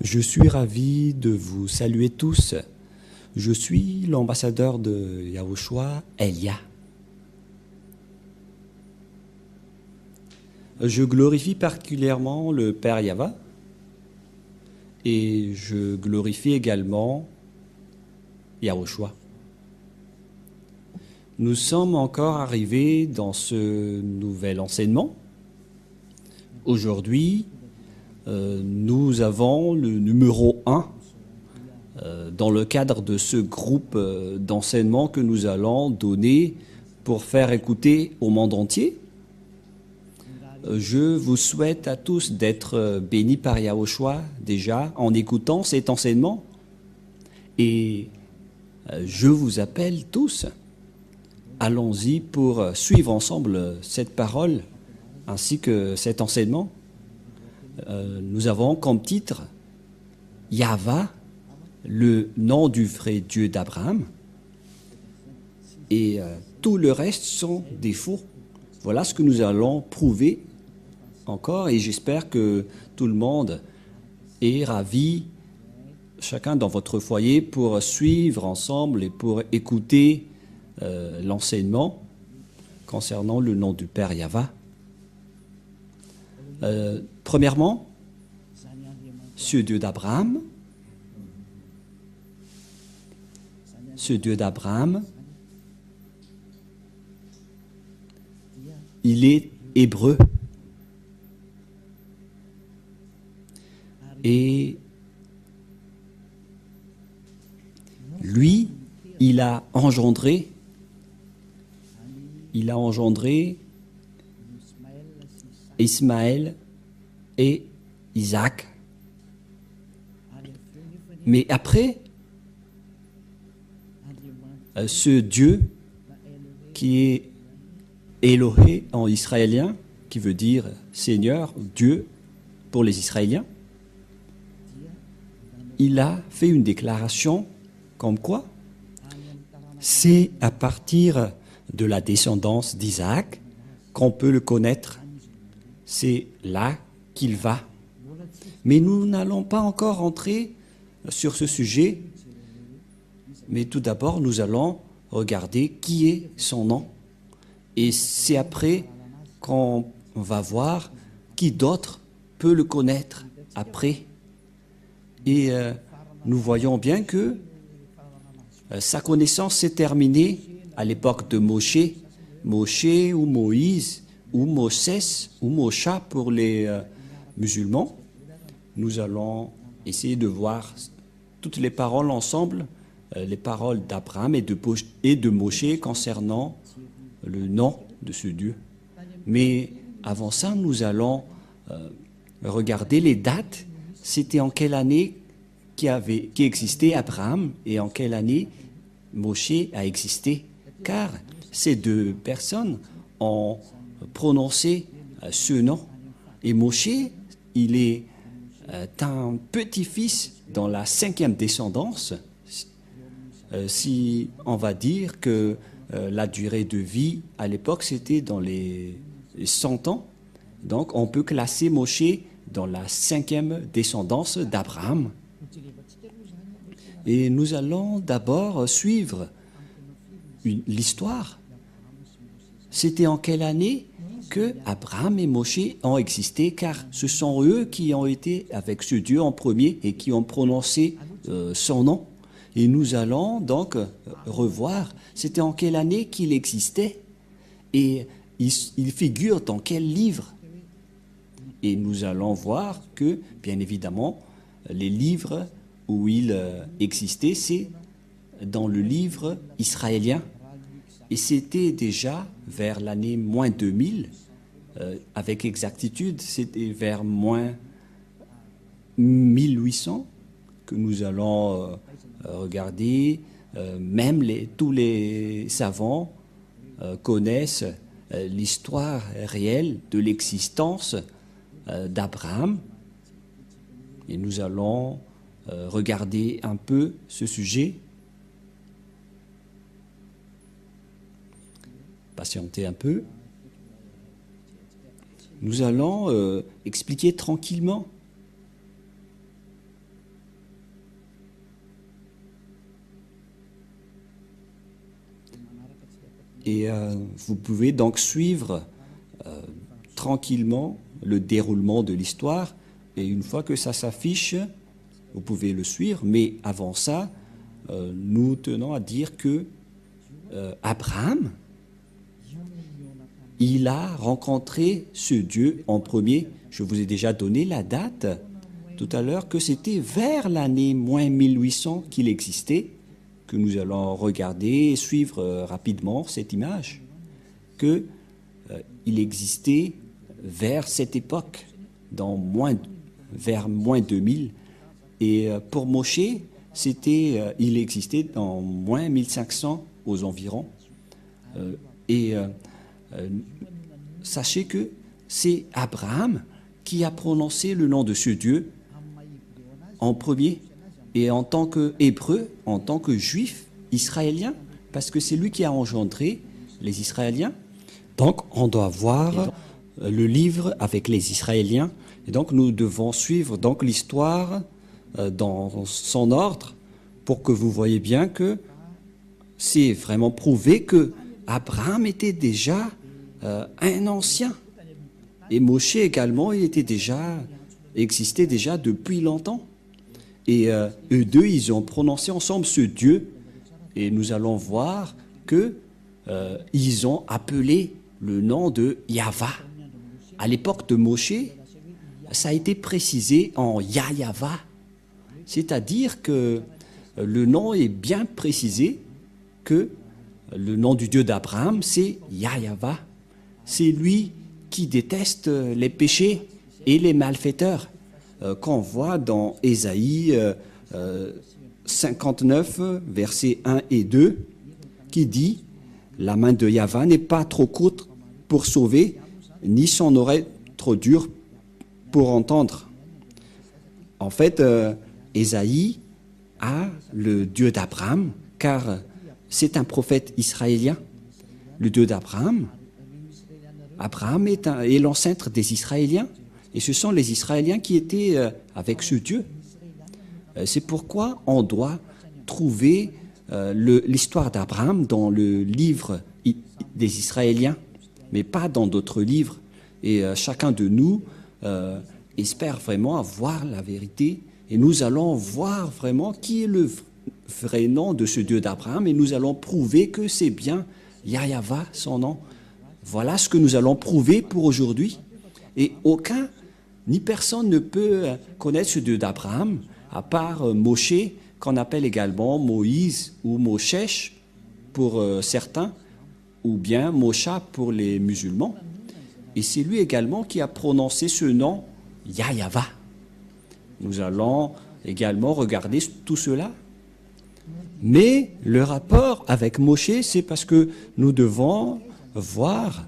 Je suis ravi de vous saluer tous. Je suis l'ambassadeur de Yahushua, Elia. Je glorifie particulièrement le Père Yahva et je glorifie également Yahushua. Nous sommes encore arrivés dans ce nouvel enseignement. Aujourd'hui, nous avons le numéro 1 dans le cadre de ce groupe d'enseignement que nous allons donner pour faire écouter au monde entier. Je vous souhaite à tous d'être bénis par Yahushua déjà en écoutant cet enseignement. Et je vous appelle tous, allons-y pour suivre ensemble cette parole ainsi que cet enseignement. Nous avons comme titre Yahva, le nom du vrai Dieu d'Abraham, et tout le reste sont des faux. Voilà ce que nous allons prouver encore, et j'espère que tout le monde est ravi, chacun dans votre foyer, pour suivre ensemble et pour écouter l'enseignement concernant le nom du Père Yahva. Premièrement, ce Dieu d'Abraham, il est hébreu. Et lui, il a engendré Ismaël et Isaac. Mais après, ce Dieu qui est Elohé en israélien, qui veut dire Seigneur, Dieu pour les Israéliens, il a fait une déclaration comme quoi c'est à partir de la descendance d'Isaac qu'on peut le connaître. C'est là qu'il va. Mais nous n'allons pas encore entrer sur ce sujet. Mais tout d'abord, nous allons regarder qui est son nom. Et c'est après qu'on va voir qui d'autre peut le connaître après. Et nous voyons bien que sa connaissance s'est terminée à l'époque de Moshe ou Moïse, ou Moses, ou Mosha pour les musulmans. Nous allons essayer de voir toutes les paroles ensemble, les paroles d'Abraham et de Moshe concernant le nom de ce Dieu. Mais avant ça, nous allons regarder les dates. C'était en quelle année qui existait Abraham et en quelle année Moshe a existé. Car ces deux personnes ont prononcé ce nom. Et Moshe, il est un petit-fils dans la 5e descendance. Si on va dire que la durée de vie à l'époque, c'était dans les 100 ans. Donc, on peut classer Moshe dans la 5e descendance d'Abraham. Et nous allons d'abord suivre l'histoire. C'était en quelle année que Abraham et Moshe ont existé, car ce sont eux qui ont été avec ce Dieu en premier et qui ont prononcé son nom. Et nous allons donc revoir, c'était en quelle année qu'il existait et il figure dans quel livre. Et nous allons voir que, bien évidemment, les livres où il existait, c'est dans le livre israélien. Et c'était déjà vers l'année moins 2000, avec exactitude, c'était vers moins 1800 que nous allons regarder. Même tous les savants connaissent l'histoire réelle de l'existence d'Abraham. Et nous allons regarder un peu ce sujet. Patientez un peu. Nous allons expliquer tranquillement Et vous pouvez donc suivre tranquillement le déroulement de l'histoire. Et une fois que ça s'affiche, vous pouvez le suivre. Mais avant ça, nous tenons à dire que Abraham, il a rencontré ce Dieu en premier. Je vous ai déjà donné la date tout à l'heure, que c'était vers l'année moins 1800 qu'il existait, que nous allons regarder et suivre rapidement cette image, qu'il existait vers cette époque, vers moins 2000. Et pour Moshe, il existait dans moins 1500 aux environs. Sachez que c'est Abraham qui a prononcé le nom de ce Dieu en premier, et en tant qu'Hébreu, en tant que Juif israélien, parce que c'est lui qui a engendré les Israéliens. Donc on doit voir le livre avec les Israéliens, et donc nous devons suivre donc l'histoire dans son ordre, pour que vous voyez bien que c'est vraiment prouvé que Abraham était déjà un ancien. Et Moshe également, existait déjà depuis longtemps. Et eux deux, ils ont prononcé ensemble ce Dieu. Et nous allons voir que ils ont appelé le nom de Yahva. À l'époque de Moshe, ça a été précisé en Yahva. C'est-à-dire que le nom est bien précisé, que le nom du Dieu d'Abraham, c'est Yahva. C'est lui qui déteste les péchés et les malfaiteurs, qu'on voit dans Ésaïe 59, versets 1 et 2, qui dit « La main de Yahva n'est pas trop courte pour sauver, ni son oreille trop dure pour entendre. » En fait, Ésaïe a le Dieu d'Abraham, car c'est un prophète israélien, le Dieu d'Abraham. Abraham est l'ancêtre des Israéliens, et ce sont les Israéliens qui étaient avec ce Dieu. C'est pourquoi on doit trouver l'histoire d'Abraham dans le livre des Israéliens, mais pas dans d'autres livres. Et chacun de nous espère vraiment avoir la vérité, et nous allons voir vraiment qui est le vrai nom de ce Dieu d'Abraham, et nous allons prouver que c'est bien Yahva, son nom. Voilà ce que nous allons prouver pour aujourd'hui. Et ni personne ne peut connaître ce Dieu d'Abraham, à part Moshe, qu'on appelle également Moïse ou Moshesh pour certains, ou bien Mosha pour les musulmans. Et c'est lui également qui a prononcé ce nom, Yahva. Nous allons également regarder tout cela. Mais le rapport avec Moshe, c'est parce que nous devons voir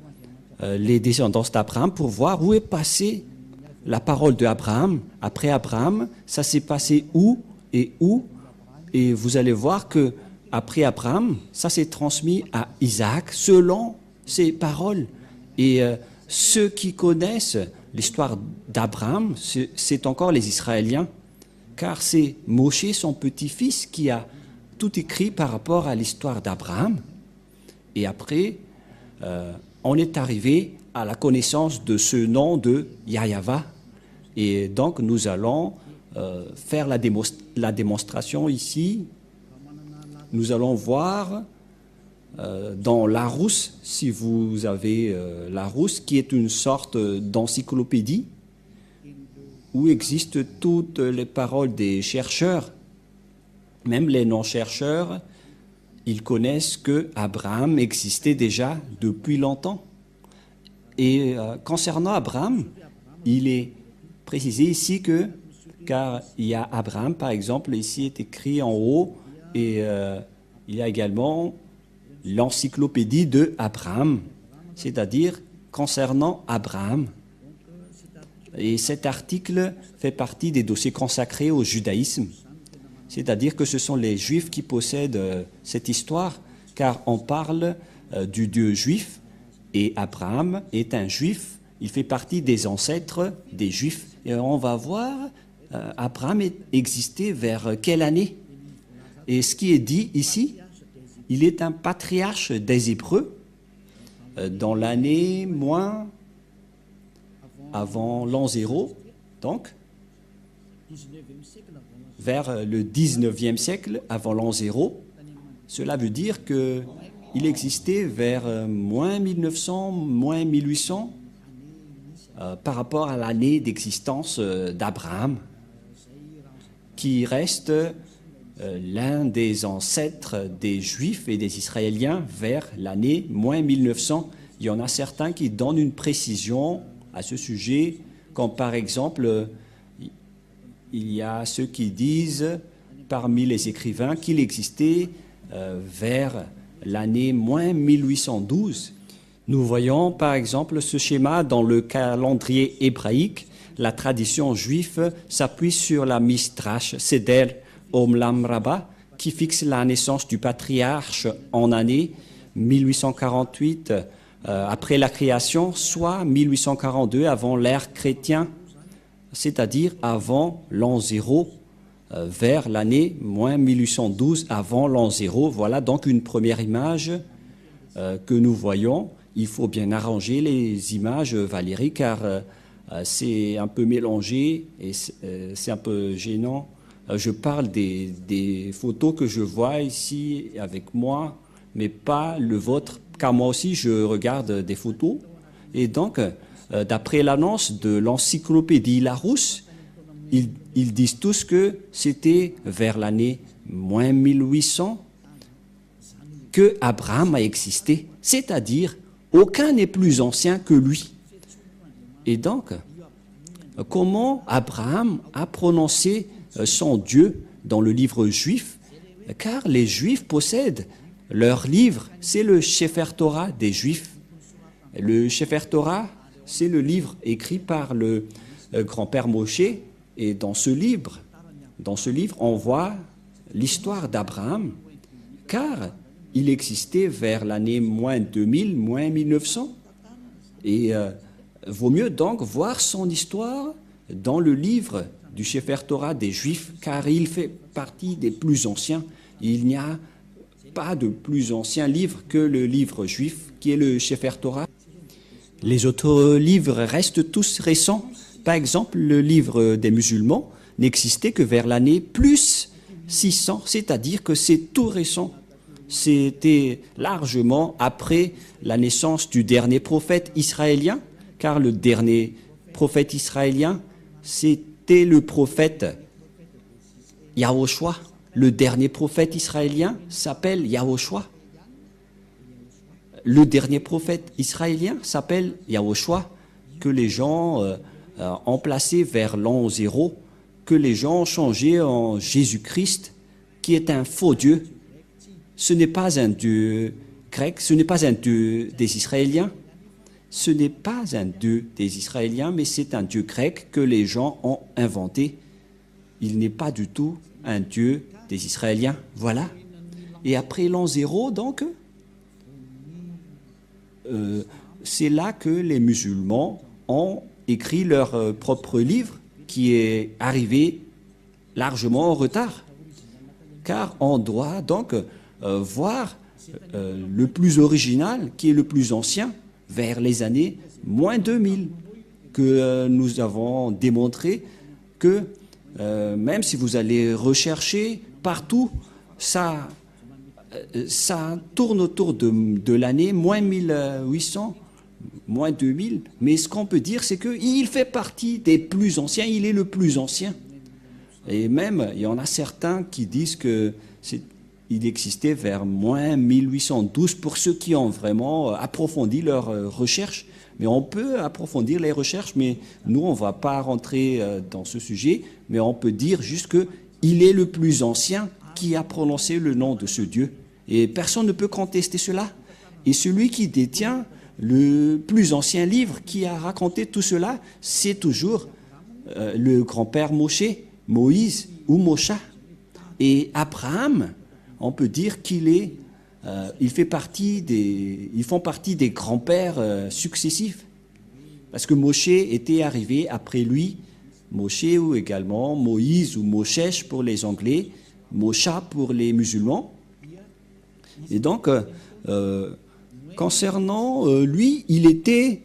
les descendants d'Abraham pour voir où est passée la parole d'Abraham. Après Abraham, ça s'est passé où. Et vous allez voir que après Abraham, ça s'est transmis à Isaac selon ses paroles. Et ceux qui connaissent l'histoire d'Abraham, c'est encore les Israéliens, car c'est Moshe, son petit-fils, qui a tout écrit par rapport à l'histoire d'Abraham. Et après, on est arrivé à la connaissance de ce nom de Yahva. Et donc, nous allons faire la démonstration ici. Nous allons voir dans Larousse, si vous avez Larousse, qui est une sorte d'encyclopédie où existent toutes les paroles des chercheurs, même les non-chercheurs. Ils connaissent que Abraham existait déjà depuis longtemps. Et concernant Abraham, il est précisé ici car il y a Abraham, par exemple, ici est écrit en haut, et il y a également l'encyclopédie de Abraham, c'est-à-dire concernant Abraham. Et cet article fait partie des dossiers consacrés au judaïsme. C'est-à-dire que ce sont les Juifs qui possèdent cette histoire, car on parle du Dieu juif, et Abraham est un Juif, il fait partie des ancêtres des Juifs. Et on va voir, Abraham existait vers quelle année? Et ce qui est dit ici, il est un patriarche des Hébreux, dans l'année moins avant l'an 0, donc vers le 19e siècle avant l'an 0. Cela veut dire qu'il existait vers moins 1900, moins 1800 par rapport à l'année d'existence d'Abraham, qui reste l'un des ancêtres des Juifs et des Israéliens vers l'année moins 1900. Il y en a certains qui donnent une précision à ce sujet, comme par exemple, il y a ceux qui disent parmi les écrivains qu'il existait vers l'année moins 1812. Nous voyons par exemple ce schéma dans le calendrier hébraïque. La tradition juive s'appuie sur la Midrash Seder Olam Rabbah, qui fixe la naissance du patriarche en année 1848 après la création, soit 1842 avant l'ère chrétienne, c'est-à-dire avant l'an 0, vers l'année moins 1812 avant l'an 0. Voilà donc une première image que nous voyons. Il faut bien arranger les images, Valérie, car c'est un peu mélangé et c'est un peu gênant. Je parle des photos que je vois ici avec moi, mais pas le vôtre, car moi aussi je regarde des photos. Et donc, d'après l'annonce de l'encyclopédie Larousse, ils disent tous que c'était vers l'année moins 1800 que Abraham a existé, c'est-à-dire aucun n'est plus ancien que lui. Et donc, comment Abraham a prononcé son Dieu dans le livre juif? Car les Juifs possèdent leur livre, c'est le Sefer Torah des Juifs. Le Sefer Torah, c'est le livre écrit par le grand-père Moshe. Et dans ce livre, on voit l'histoire d'Abraham, car il existait vers l'année moins 2000, moins 1900. Et vaut mieux donc voir son histoire dans le livre du Sefer Torah des Juifs, car il fait partie des plus anciens. Il n'y a pas de plus ancien livre que le livre juif, qui est le Sefer Torah. Les autres livres restent tous récents. Par exemple, le livre des musulmans n'existait que vers l'année plus 600, c'est-à-dire que c'est tout récent. C'était largement après la naissance du dernier prophète israélien, car le dernier prophète israélien, c'était le prophète Yahoshua. Le dernier prophète israélien s'appelle Yahoshua. Le dernier prophète israélien s'appelle Yahoshua, que les gens ont placé vers l'an 0, que les gens ont changé en Jésus-Christ, qui est un faux Dieu. Ce n'est pas un Dieu grec, ce n'est pas un Dieu des Israéliens, ce n'est pas un Dieu des Israéliens, mais c'est un Dieu grec que les gens ont inventé. Il n'est pas du tout un Dieu des Israéliens. Voilà. Et après l'an 0, donc, c'est là que les musulmans ont écrit leur propre livre, qui est arrivé largement en retard. Car on doit donc voir le plus original, qui est le plus ancien, vers les années moins 2000, que nous avons démontré que même si vous allez rechercher partout, ça tourne autour de l'année moins 1800, moins 2000. Mais ce qu'on peut dire, c'est qu'il fait partie des plus anciens, il est le plus ancien. Et même, il y en a certains qui disent qu'il existait vers moins 1812 pour ceux qui ont vraiment approfondi leurs recherches. Mais on peut approfondir les recherches, mais nous, on ne va pas rentrer dans ce sujet, mais on peut dire juste qu'il est le plus ancien qui a prononcé le nom de ce Dieu. Et personne ne peut contester cela. Et celui qui détient le plus ancien livre qui a raconté tout cela, c'est toujours le grand-père Moshe, Moïse ou Moshe. Et Abraham, on peut dire ils font partie des grands-pères successifs. Parce que Moshe était arrivé après lui, Moshe ou également Moïse ou Moshe pour les Anglais, Moshe pour les musulmans. Et donc, Concernant lui, il était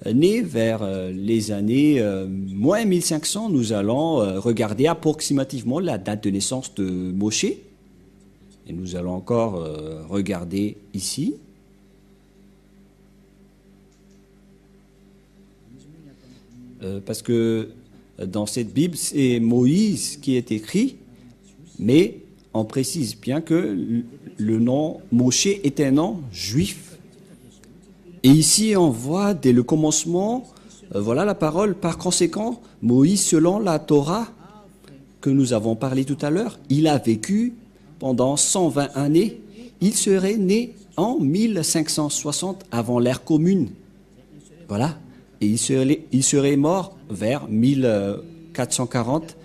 né vers les années moins 1500. Nous allons regarder approximativement la date de naissance de Moshe. Et nous allons encore regarder ici. Parce que dans cette Bible, c'est Moïse qui est écrit, mais on précise bien que le nom Moshe est un nom juif. Et ici, on voit dès le commencement, voilà la parole. Par conséquent, Moïse, selon la Torah que nous avons parlé tout à l'heure, il a vécu pendant 120 années. Il serait né en 1560 avant l'ère commune. Voilà. Et il serait mort vers 1440.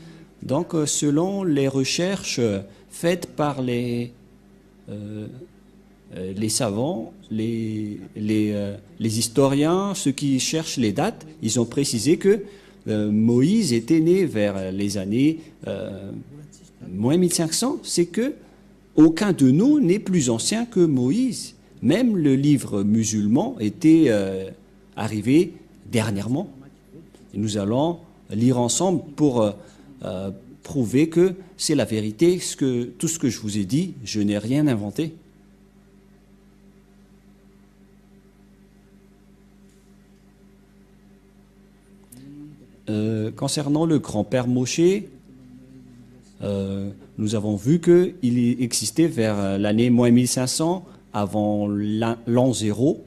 Donc, selon les recherches faites par les savants, les historiens, ceux qui cherchent les dates, ils ont précisé que Moïse était né vers les années moins 1500. C'est que aucun de nous n'est plus ancien que Moïse. Même le livre musulman était arrivé dernièrement. Et nous allons lire ensemble pour prouver que c'est la vérité, tout ce que je vous ai dit, je n'ai rien inventé. Concernant le grand-père Moshe, nous avons vu qu'il existait vers l'année moins 1500, avant l'an 0.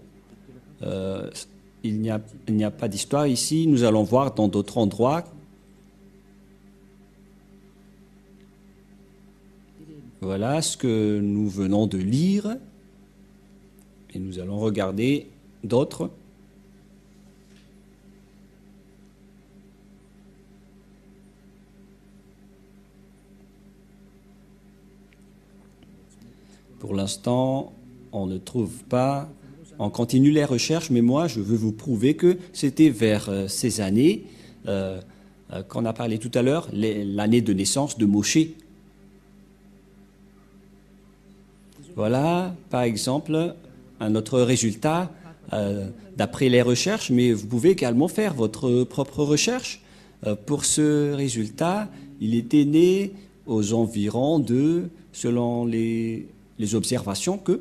Il n'y a pas d'histoire ici. Nous allons voir dans d'autres endroits. Voilà ce que nous venons de lire. Et nous allons regarder d'autres. Pour l'instant, on ne trouve pas. On continue les recherches, mais moi, je veux vous prouver que c'était vers ces années qu'on a parlé tout à l'heure, l'année de naissance de Moshe. Voilà, par exemple, un autre résultat d'après les recherches, mais vous pouvez également faire votre propre recherche. Pour ce résultat, il était né aux environs de, selon les observations, que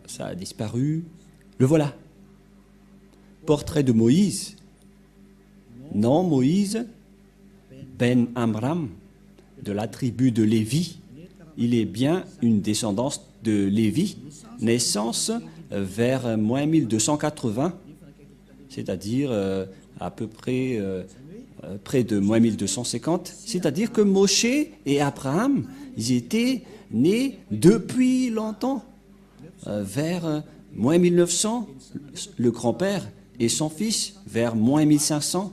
ça a disparu. Le voilà. Portrait de Moïse. Non, Moïse, Ben Amram, de la tribu de Lévi. Il est bien une descendance de Lévi. Naissance vers moins 1280, c'est-à-dire à peu près près de moins 1250. C'est-à-dire que Moshe et Abraham, ils étaient nés depuis longtemps. Vers moins 1900, le grand-père et son fils, vers moins 1500.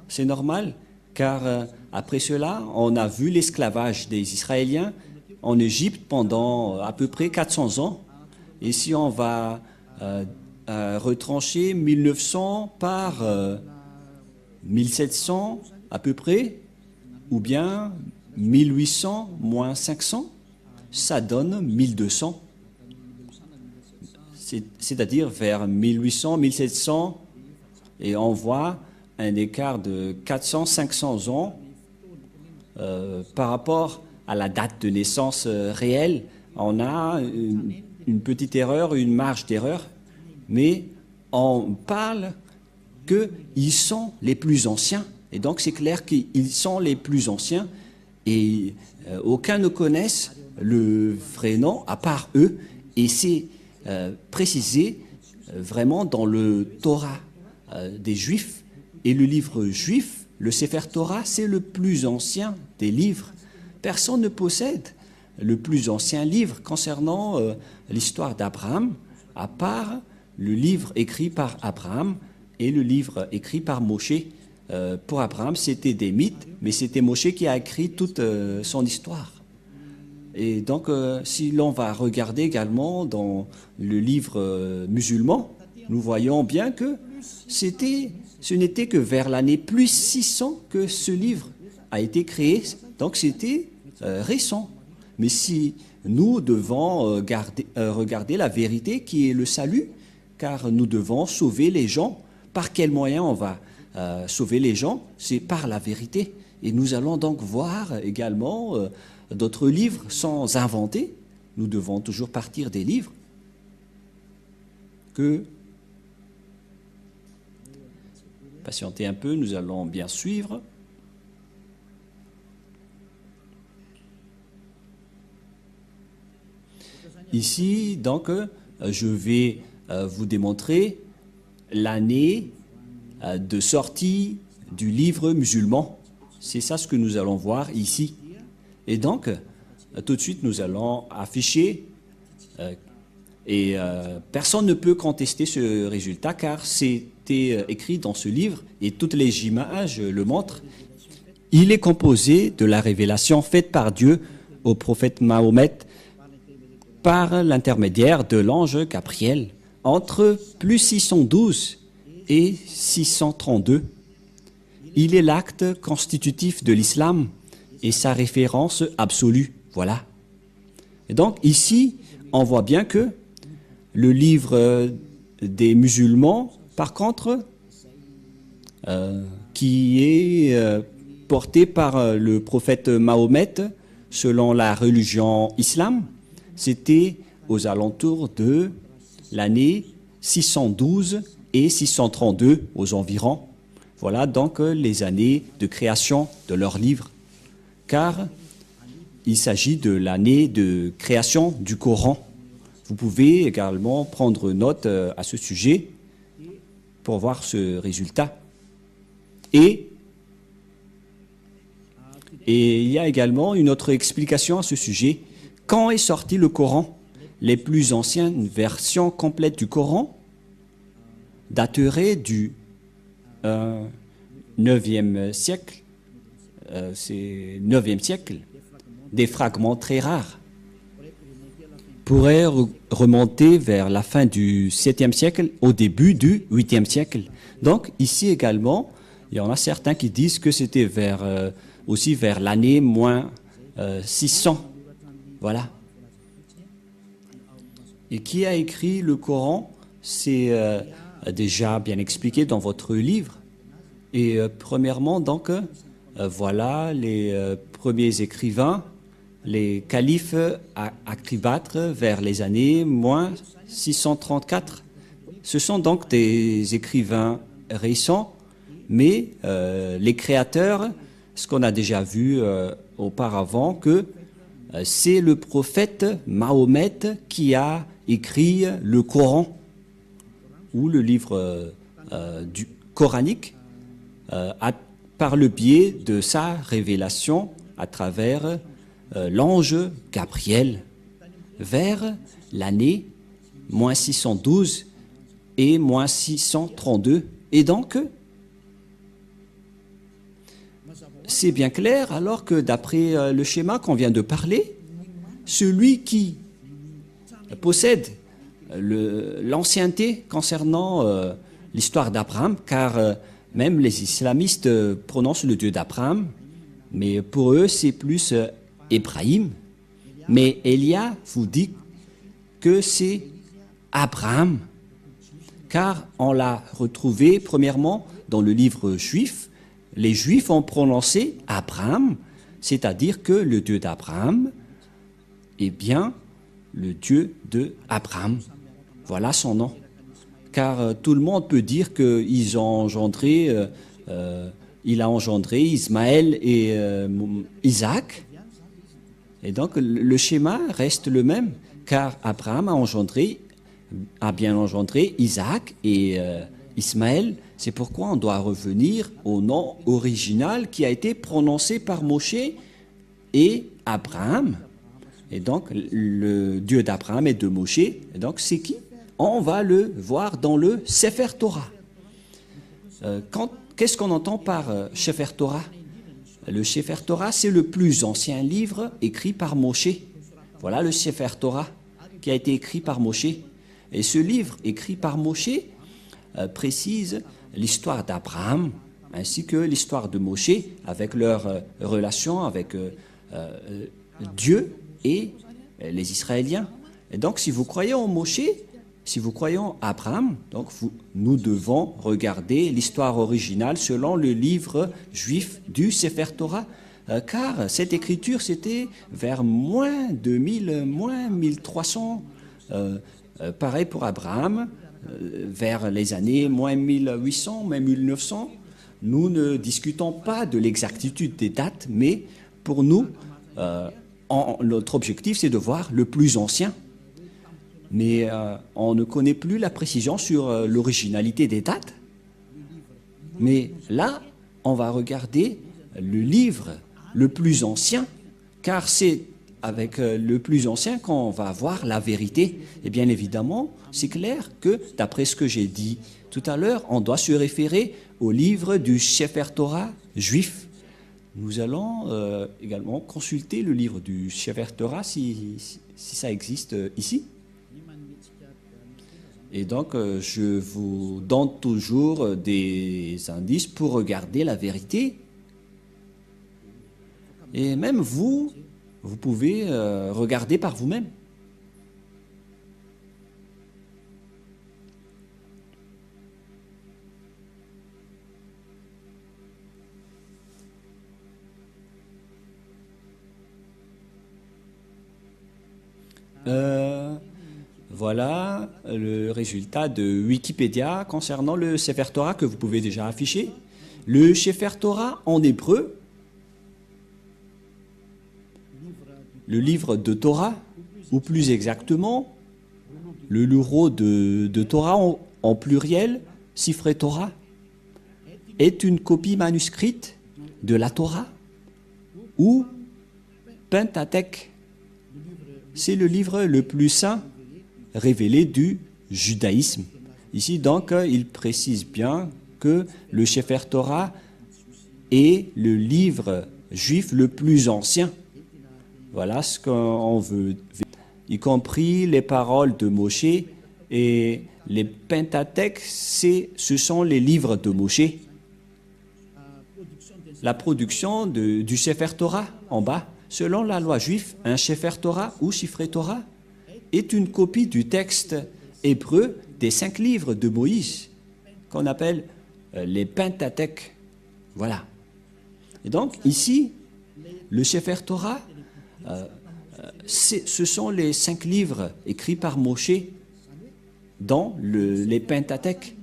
C'est normal, car après cela, on a vu l'esclavage des Israéliens en Égypte pendant à peu près 400 ans. Et si on va retrancher 1900 par 1700 à peu près, ou bien 1800 moins 500, ça donne 1200. C'est-à-dire vers 1800, 1700, et on voit un écart de 400-500 ans par rapport à la date de naissance réelle. On a une petite erreur, une marge d'erreur, mais on parle qu'ils sont les plus anciens, et donc c'est clair qu'ils sont les plus anciens, et aucun ne connaisse le vrai nom à part eux, et c'est précisé vraiment dans le Torah des Juifs. Et le livre juif, le Sefer Torah, c'est le plus ancien des livres. Personne ne possède le plus ancien livre concernant l'histoire d'Abraham, à part le livre écrit par Abraham et le livre écrit par Moshe. Pour Abraham, c'était des mythes, mais c'était Moshe qui a écrit toute son histoire. Et donc, si l'on va regarder également dans le livre musulman, nous voyons bien que ce n'était que vers l'année plus 600 que ce livre a été créé. Donc, c'était récent. Mais si nous devons regarder la vérité qui est le salut, car nous devons sauver les gens. Par quel moyen on va sauver les gens? C'est par la vérité. Et nous allons donc voir également d'autres livres sans inventer. Nous devons toujours partir des livres que... Patientez un peu, nous allons bien suivre. Ici, donc, je vais vous démontrer l'année de sortie du livre musulman. C'est ça ce que nous allons voir ici. Et donc, tout de suite, nous allons afficher, et personne ne peut contester ce résultat car c'était écrit dans ce livre et toutes les images le montrent. Il est composé de la révélation faite par Dieu au prophète Mahomet par l'intermédiaire de l'ange Gabriel entre plus 612 et 632. Il est l'acte constitutif de l'islam et sa référence absolue. Voilà. Et donc ici, on voit bien que le livre des musulmans, par contre, qui est porté par le prophète Mahomet, selon la religion islam, c'était aux alentours de l'année 612 et 632 aux environs. Voilà donc les années de création de leur livre, car il s'agit de l'année de création du Coran. Vous pouvez également prendre note à ce sujet pour voir ce résultat. Et il y a également une autre explication à ce sujet. Quand est sorti le Coran? Les plus anciennes versions complètes du Coran dateraient du 9e siècle. C'est 9e siècle. Des fragments très rares pourraient remonter vers la fin du 7e siècle, au début du 8e siècle. Donc ici également, il y en a certains qui disent que c'était aussi vers l'année moins 600. Voilà. Et qui a écrit le Coran? C'est déjà bien expliqué dans votre livre. Et premièrement, donc, voilà les premiers écrivains, les califes à Cléopâtre vers les années moins 634. Ce sont donc des écrivains récents, mais les créateurs, ce qu'on a déjà vu auparavant, que c'est le prophète Mahomet qui a écrit le Coran, ou le livre du coranique, par le biais de sa révélation à travers l'ange Gabriel, vers l'année moins 612 et moins 632. Et donc, c'est bien clair, alors que d'après le schéma qu'on vient de parler, celui qui possède l'ancienneté concernant l'histoire d'Abraham, car même les islamistes prononcent le Dieu d'Abraham, mais pour eux c'est plus Ibrahim. Mais Elia vous dit que c'est Abraham, car on l'a retrouvé premièrement dans le livre juif. Les Juifs ont prononcé Abraham, c'est-à-dire que le Dieu d'Abraham est bien le Dieu de Abraham. Voilà son nom. Car tout le monde peut dire qu'il a engendré Ismaël et Isaac. Et donc le schéma reste le même, car Abraham a bien engendré Isaac et Ismaël. C'est pourquoi on doit revenir au nom original qui a été prononcé par Moshe et Abraham. Et donc, le Dieu d'Abraham et de Moshe, et donc c'est qui? On va le voir dans le Sefer Torah. Qu'est-ce qu'on entend par Sefer Torah? Le Sefer Torah, c'est le plus ancien livre écrit par Moshe. Voilà le Sefer Torah qui a été écrit par Moshe. Et ce livre écrit par Moshe précise l'histoire d'Abraham ainsi que l'histoire de Moshe avec leur relation avec Dieu et les Israéliens. Et donc, si vous croyez en Moshe, si vous croyez en Abraham, donc nous devons regarder l'histoire originale selon le livre juif du Sefer Torah, car cette écriture, c'était vers moins 2000, moins 1300, pareil pour Abraham, vers les années moins 1800, moins 1900. Nous ne discutons pas de l'exactitude des dates, mais pour nous, notre objectif, c'est de voir le plus ancien. Mais on ne connaît plus la précision sur l'originalité des dates. Mais là, on va regarder le livre le plus ancien, car c'est avec le plus ancien qu'on va voir la vérité. Et bien évidemment, c'est clair que, d'après ce que j'ai dit tout à l'heure, on doit se référer au livre du Sefer Torah juif. Nous allons également consulter le livre du Sefer Torah si ça existe ici. Et donc, je vous donne toujours des indices pour regarder la vérité. Et même vous pouvez regarder par vous-même. Voilà le résultat de Wikipédia concernant le Sefer Torah que vous pouvez déjà afficher. Le Sefer Torah en hébreu, le livre de Torah, ou plus exactement, le livre de Torah en pluriel, Sifrei Torah, est une copie manuscrite de la Torah ou Pentateuch. C'est le livre le plus saint révélé du judaïsme. Ici, donc, il précise bien que le Sefer Torah est le livre juif le plus ancien. Voilà ce qu'on veut, y compris les paroles de Moshe et les Pentateuch, ce sont les livres de Moshe. La production du Sefer Torah en bas, selon la loi juive, un Sefer Torah ou Sifrei Torah est une copie du texte hébreu des 5 livres de Moïse, qu'on appelle les Pentateuch. Voilà. Et donc, ici, le Sefer Torah, ce sont les 5 livres écrits par Moshe dans les Pentateuch.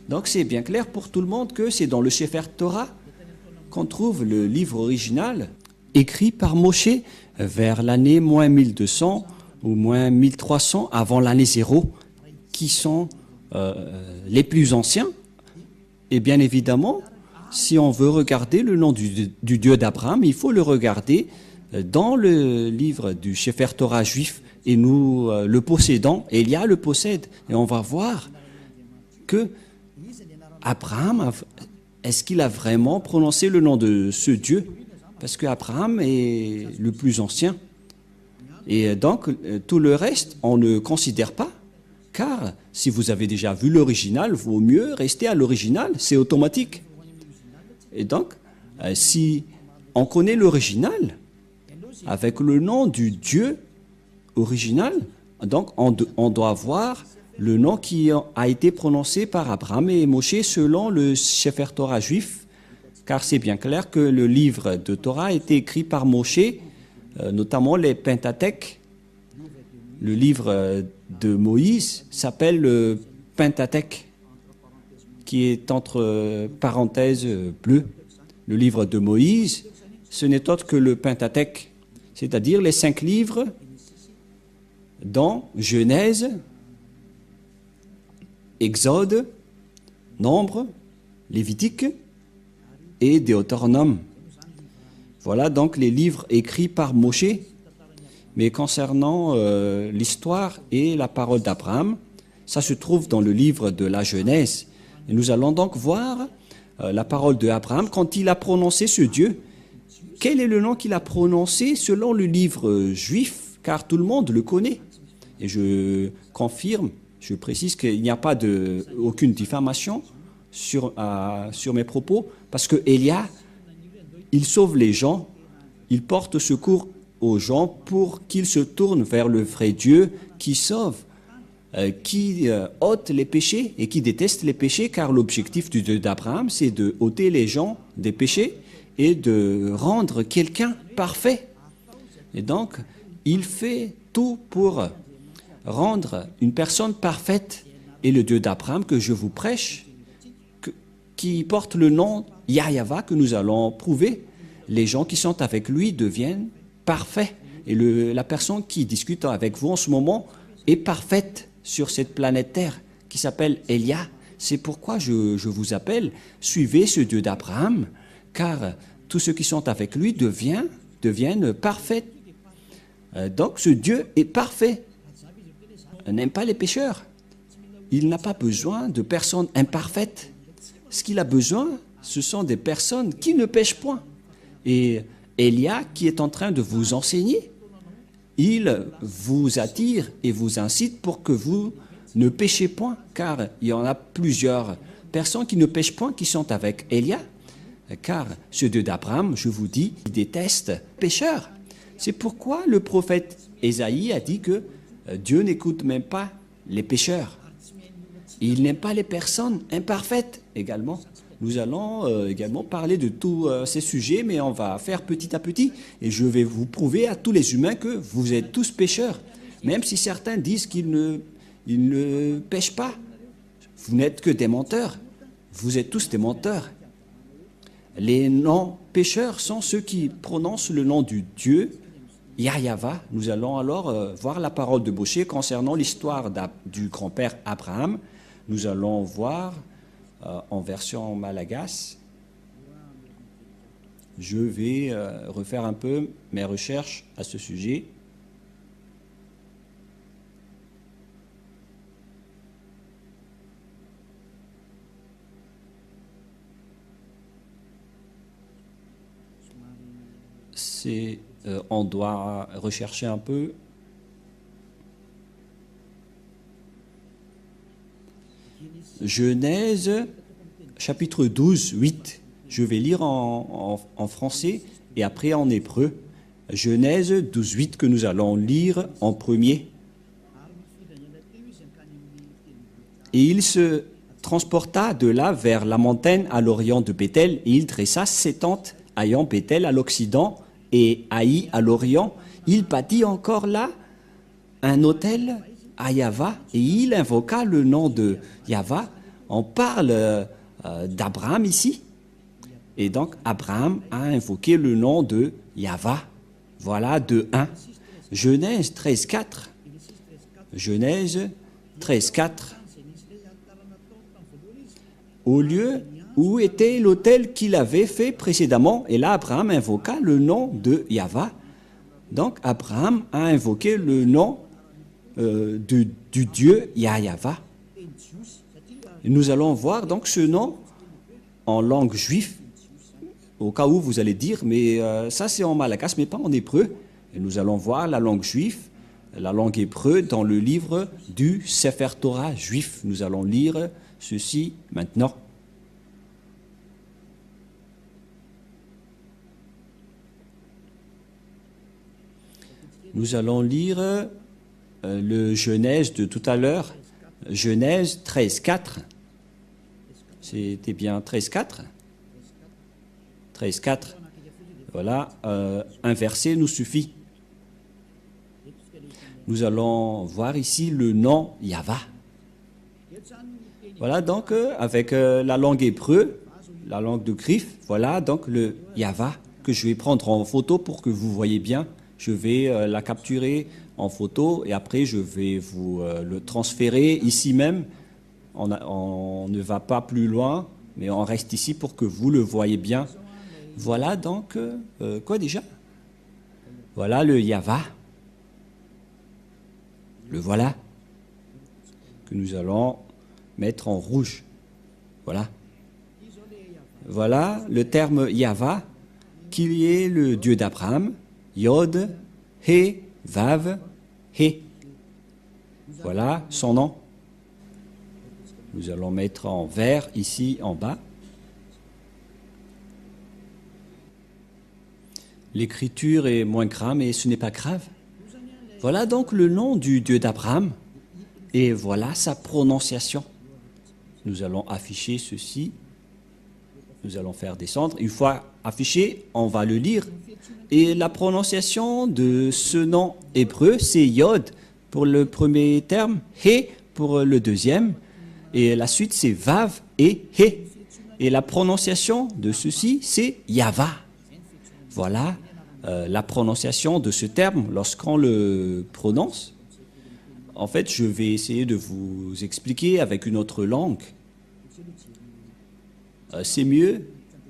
Donc, c'est bien clair pour tout le monde que c'est dans le Sefer Torah qu'on trouve le livre original écrit par Moshe vers l'année moins 1200 ou moins 1300 avant l'année 0, qui sont les plus anciens. Et bien évidemment, si on veut regarder le nom du Dieu d'Abraham, il faut le regarder dans le livre du Sefer Torah juif, et nous le possédons, Elia le possède, et on va voir que Abraham, est-ce qu'il a vraiment prononcé le nom de ce Dieu? Parce qu'Abraham est le plus ancien. Et donc, tout le reste, on ne considère pas, car si vous avez déjà vu l'original, vaut mieux rester à l'original, c'est automatique. Et donc, si on connaît l'original, avec le nom du Dieu original, donc on doit voir le nom qui a été prononcé par Abraham et Moshe selon le Sefer Torah juif, car c'est bien clair que le livre de Torah a été écrit par Moshe, notamment les Pentateuch. Le livre de Moïse s'appelle le Pentateuch, qui est entre parenthèses bleues. Le livre de Moïse, ce n'est autre que le Pentateuch, c'est-à-dire les 5 livres dans Genèse, Exode, Nombre, Lévitique et Deutéronome. Voilà donc les livres écrits par Moshe. Mais concernant l'histoire et la parole d'Abraham, ça se trouve dans le livre de la Genèse. Et nous allons donc voir la parole d'Abraham quand il a prononcé ce Dieu. Quel est le nom qu'il a prononcé selon le livre juif, car tout le monde le connaît. Et je confirme, je précise qu'il n'y a pas aucune diffamation sur mes propos, parce que Elia, il sauve les gens, il porte secours aux gens pour qu'ils se tournent vers le vrai Dieu qui sauve, qui ôte les péchés et qui déteste les péchés, car l'objectif du Dieu d'Abraham, c'est de ôter les gens des péchés et de rendre quelqu'un parfait. Et donc, il fait tout pour rendre une personne parfaite. Et le Dieu d'Abraham que je vous prêche, qui porte le nom Yahva, que nous allons prouver, les gens qui sont avec lui deviennent parfaits. Et la personne qui discute avec vous en ce moment est parfaite sur cette planète Terre, qui s'appelle Elia. C'est pourquoi je vous appelle, suivez ce Dieu d'Abraham, car tous ceux qui sont avec lui deviennent parfaits. Donc ce Dieu est parfait. Il n'aime pas les pécheurs. Il n'a pas besoin de personnes imparfaites. Ce qu'il a besoin, ce sont des personnes qui ne pêchent point. Et Elia, qui est en train de vous enseigner, il vous attire et vous incite pour que vous ne péchez point, car il y en a plusieurs personnes qui ne pêchent point qui sont avec Elia, car ce Dieu d'Abraham, je vous dis, il déteste les pécheurs. C'est pourquoi le prophète Ésaïe a dit que Dieu n'écoute même pas les pécheurs. Il n'aime pas les personnes imparfaites également. Nous allons également parler de tous ces sujets, mais on va faire petit à petit. Et je vais vous prouver à tous les humains que vous êtes tous pécheurs. Même si certains disent qu'ils ne pêchent pas. Vous n'êtes que des menteurs. Vous êtes tous des menteurs. Les non-pécheurs sont ceux qui prononcent le nom du Dieu Yahva. Nous allons alors voir la parole de Moshe concernant l'histoire du grand-père Abraham. Nous allons voir en version malagasy. Je vais refaire un peu mes recherches à ce sujet. On doit rechercher un peu. Genèse, chapitre 12, 8. Je vais lire en français et après en hébreu. Genèse 12, 8 que nous allons lire en premier. Et il se transporta de là vers la montagne à l'orient de Béthel, et il dressa ses tentes, ayant Béthel à l'occident et Haï à l'orient. Il bâtit encore là un autel à Yahva, et il invoqua le nom de Yahva. On parle d'Abraham ici, et donc Abraham a invoqué le nom de Yahva. Voilà de 1. Genèse 13, 4. Genèse 13, 4. Au lieu où était l'autel qu'il avait fait précédemment, et là Abraham invoqua le nom de Yahva. Donc Abraham a invoqué le nom du Dieu Yahva. Nous allons voir donc ce nom en langue juive, au cas où vous allez dire, mais ça c'est en malagasy, mais pas en hébreu. Et nous allons voir la langue juive, la langue hébreu, dans le livre du Sefer Torah juif. Nous allons lire ceci maintenant. Nous allons lire le Genèse de tout à l'heure, Genèse 13, 4. C'était bien 13, 4 ? 13, 4. Voilà, un verset nous suffit. Nous allons voir ici le nom Yahva. Voilà donc avec la langue hébreu, la langue de griffe, voilà donc le Yahva que je vais prendre en photo pour que vous voyez bien. Je vais la capturer en photo et après je vais vous le transférer ici même. On ne va pas plus loin, mais on reste ici pour que vous le voyez bien. Voilà donc, quoi déjà? Voilà le Yahva. Le voilà, que nous allons mettre en rouge. Voilà. Voilà le terme Yahva, qui est le Dieu d'Abraham. Yod, He, Vav, He. Voilà son nom. Nous allons mettre en vert ici en bas. l'écriture est moins grave, mais ce n'est pas grave. Voilà donc le nom du Dieu d'Abraham. Et voilà sa prononciation. Nous allons afficher ceci. Nous allons faire descendre. Une fois affiché, on va le lire. Et la prononciation de ce nom hébreu, c'est Yod pour le premier terme, He pour le deuxième. Et la suite, c'est Vav et He. Et la prononciation de ceci, c'est Yava. Voilà la prononciation de ce terme lorsqu'on le prononce. En fait, je vais essayer de vous expliquer avec une autre langue. C'est mieux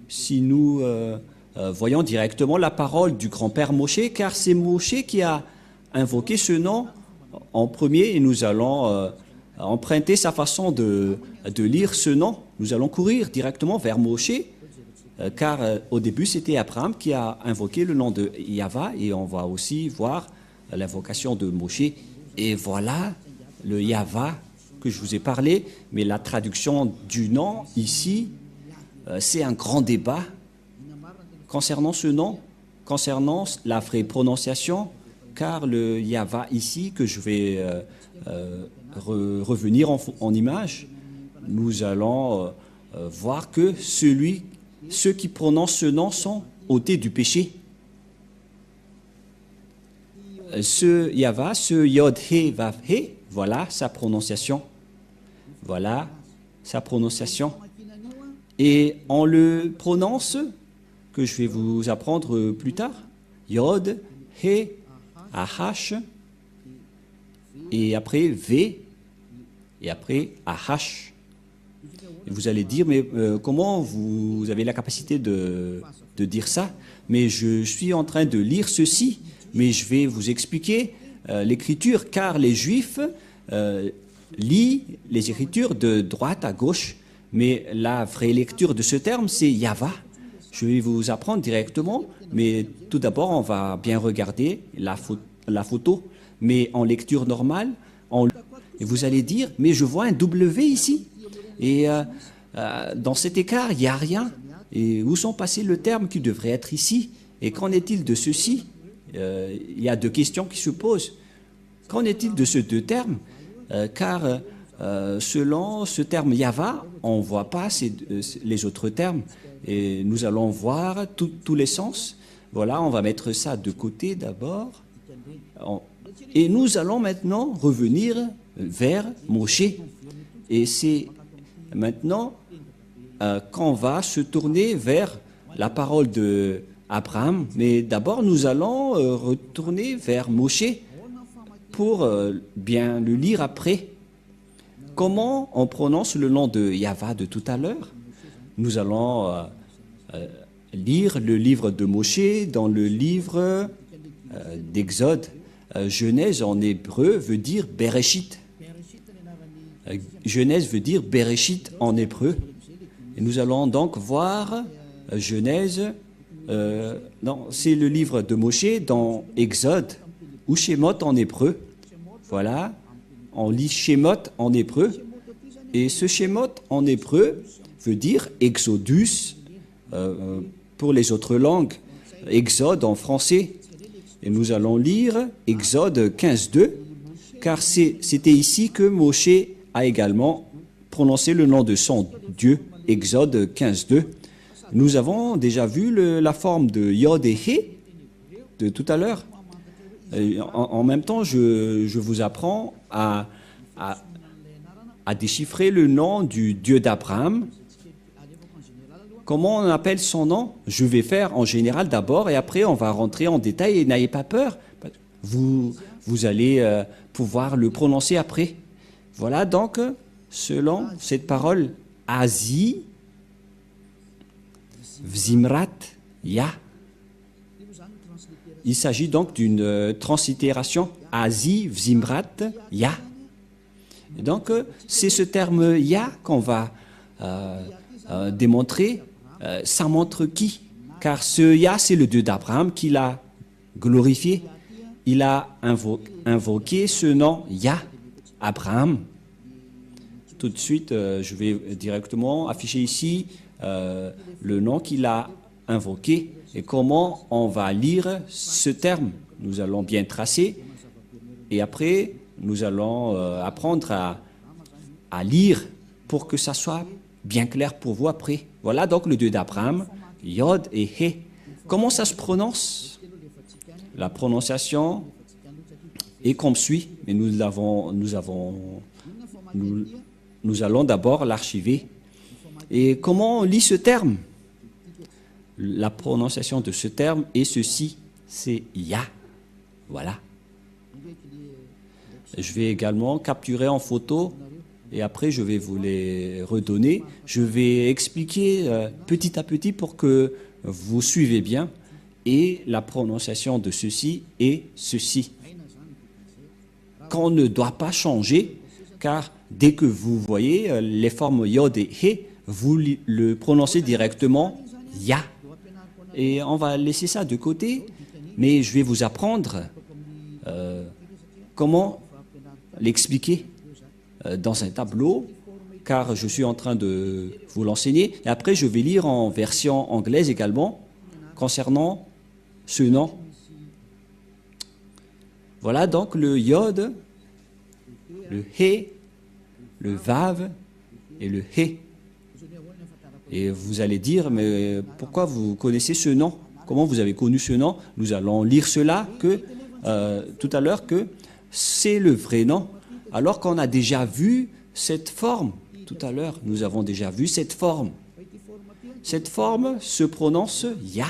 si nous voyons directement la parole du grand-père Moshe, car c'est Moshe qui a invoqué ce nom en premier et nous allons emprunter sa façon de lire ce nom. Nous allons courir directement vers Moshe, car au début c'était Abraham qui a invoqué le nom de Yahva et on va aussi voir l'invocation de Moshe. Et voilà le Yahva que je vous ai parlé, mais la traduction du nom ici, c'est un grand débat concernant ce nom, concernant la vraie prononciation, car le Yahva ici, que je vais revenir en image, nous allons voir que ceux qui prononcent ce nom sont ôtés du péché. Ce Yahva, ce Yod He Vav He, voilà sa prononciation. Voilà sa prononciation. Et on le prononce, que je vais vous apprendre plus tard, Yod He Ahash, et après V, et après Ahash. Et vous allez dire, mais comment vous avez la capacité de dire ça? Mais je suis en train de lire ceci. Mais je vais vous expliquer l'écriture, car les Juifs lisent les écritures de droite à gauche. Mais la vraie lecture de ce terme, c'est Yahva. Je vais vous apprendre directement, mais tout d'abord, on va bien regarder la photo. Mais en lecture normale, et vous allez dire, mais je vois un W ici. Et dans cet écart, il n'y a rien. Et où sont passés le terme qui devrait être ici? Et qu'en est-il de ceci? Il y a deux questions qui se posent. Qu'en est-il de ces deux termes? Car selon ce terme Yahva, on ne voit pas les autres termes. Et nous allons voir tous les sens. Voilà, on va mettre ça de côté d'abord. Et nous allons maintenant revenir vers Moshe. Et c'est maintenant qu'on va se tourner vers la parole de Abraham, mais d'abord nous allons retourner vers Moshe pour bien le lire après. Comment on prononce le nom de Yahva de tout à l'heure? Nous allons lire le livre de Moshe dans le livre d'Exode. Genèse en hébreu veut dire Bereshit. Genèse veut dire Bereshit en hébreu. Et nous allons donc voir Genèse. Non, c'est le livre de Moshe dans Exode ou Shemot en hébreu. Voilà, on lit Shemot en hébreu. Et ce Shemot en hébreu veut dire Exodus pour les autres langues, Exode en français. Et nous allons lire Exode 15.2, car c'était ici que Moshe a également prononcé le nom de son Dieu, Exode 15.2. Nous avons déjà vu la forme de Yod et He de tout à l'heure. En même temps, je vous apprends à déchiffrer le nom du Dieu d'Abraham. Comment on appelle son nom? Je vais faire en général d'abord et après on va rentrer en détail et n'ayez pas peur. Vous allez pouvoir le prononcer après. Voilà donc, selon cette parole, Azi, Vzimrat, Ya. Il s'agit donc d'une translittération Azi, Vzimrat, Ya. Et donc, c'est ce terme Ya qu'on va démontrer. Ça montre qui? Car ce Ya, c'est le Dieu d'Abraham qui l'a glorifié. Il a invoqué ce nom Ya, Abraham. Tout de suite, je vais directement afficher ici le nom qu'il a invoquer. Et comment on va lire ce terme? Nous allons bien tracer et après nous allons apprendre à lire pour que ça soit bien clair pour vous après. Voilà donc le Dieu d'Abraham, Yod et He. Comment ça se prononce? La prononciation est comme suit, mais nous allons d'abord l'archiver. Et comment on lit ce terme? La prononciation de ce terme est ceci, c'est Ya. Voilà. Je vais également capturer en photo et après je vais vous les redonner. Je vais expliquer petit à petit pour que vous suivez bien. Et la prononciation de ceci est ceci. Qu'on ne doit pas changer, car dès que vous voyez les formes Yod et He, vous le prononcez directement Ya. Et on va laisser ça de côté, mais je vais vous apprendre comment l'expliquer dans un tableau, car je suis en train de vous l'enseigner. Et après, je vais lire en version anglaise également, concernant ce nom. Voilà donc le Yod, le He, le Vav et le He. Et vous allez dire, mais pourquoi vous connaissez ce nom? Comment vous avez connu ce nom? Nous allons lire cela tout à l'heure que c'est le vrai nom, alors qu'on a déjà vu cette forme. Tout à l'heure, nous avons déjà vu cette forme. Cette forme se prononce Ya.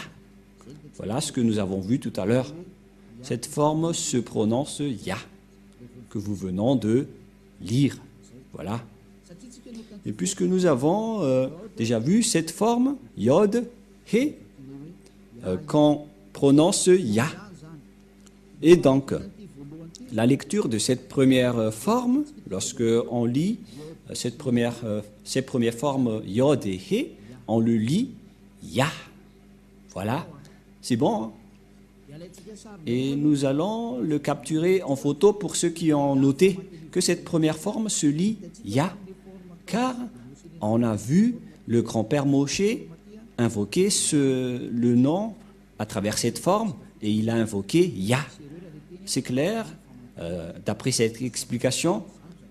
Voilà ce que nous avons vu tout à l'heure. Cette forme se prononce Ya, que vous venons de lire. Voilà. Et puisque nous avons déjà vu cette forme, Yod, He, qu'on prononce Ya. Et donc, la lecture de cette première forme, lorsque on lit cette première forme Yod et He, on le lit Ya. Voilà, c'est bon, hein? Et nous allons le capturer en photo pour ceux qui ont noté que cette première forme se lit Ya. Car on a vu le grand-père Moshe invoquer le nom à travers cette forme et il a invoqué Ya. C'est clair, d'après cette explication,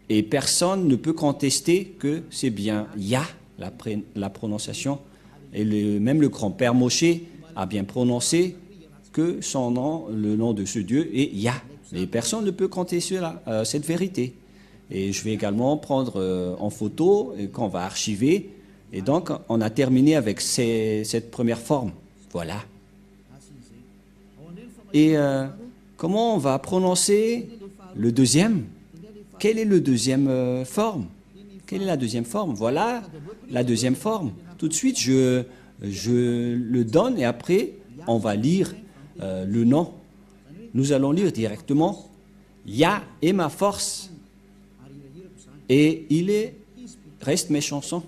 et personne ne peut contester que c'est bien Ya, la prononciation. Et même le grand-père Moshe a bien prononcé que son nom, le nom de ce Dieu est Ya. Mais personne ne peut contester cette vérité. Et je vais également prendre en photo qu'on va archiver. Et donc, on a terminé avec cette première forme. Voilà. Et comment on va prononcer le deuxième? Quelle est le deuxième forme? Quelle est la deuxième forme? Voilà la deuxième forme. Tout de suite, je le donne et après, on va lire le nom. Nous allons lire directement Ya est ma force et reste mes chansons.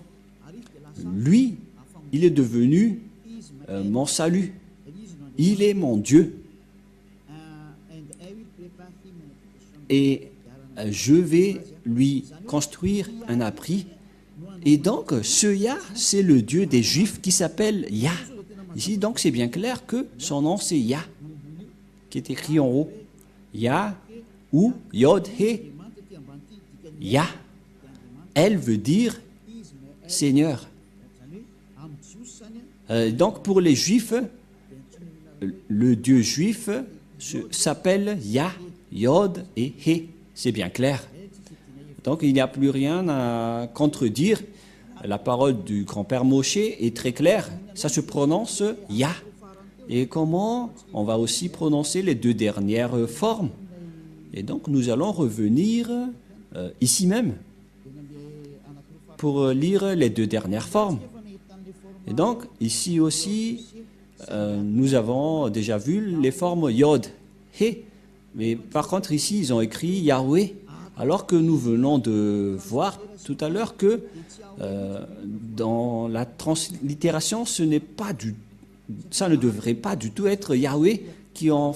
Lui, il est devenu mon salut. Il est mon Dieu. Et je vais lui construire un abri. Et donc, ce Ya, c'est le Dieu des Juifs qui s'appelle Ya. Ici, donc, c'est bien clair que son nom, c'est Ya, qui est écrit en haut. Ya ou Yod He. Ya. Elle veut dire Seigneur. Donc, pour les Juifs, le Dieu juif s'appelle Ya, Yod et He. C'est bien clair. Donc, il n'y a plus rien à contredire. La parole du grand-père Moshe est très claire. Ça se prononce Ya. Et comment on va aussi prononcer les deux dernières formes? Et donc, nous allons revenir ici même pour lire les deux dernières formes. Et donc, ici aussi, nous avons déjà vu les formes Yod, He. Mais par contre, ici, ils ont écrit Yahweh. Alors que nous venons de voir tout à l'heure que dans la translittération, ça ne devrait pas du tout être Yahweh qui ont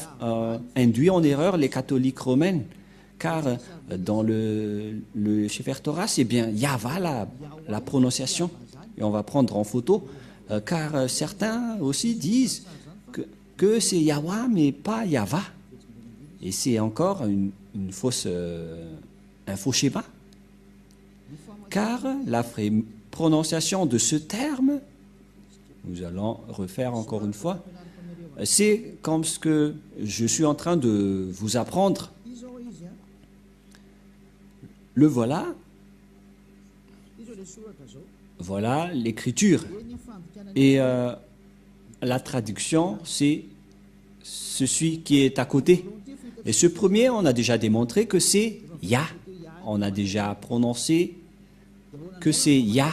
induit en erreur les catholiques romains. Car dans le Sefer Torah, c'est bien Yahva la prononciation. Et on va prendre en photo car certains aussi disent que c'est Yahweh, mais pas Yahva. Et c'est encore un faux schéma. Car la vraie prononciation de ce terme, nous allons refaire encore une fois, c'est comme ce que je suis en train de vous apprendre. Le voilà. Voilà l'écriture. Et la traduction, c'est celui qui est à côté. Et ce premier, on a déjà démontré que c'est Yah. On a déjà prononcé que c'est Yah.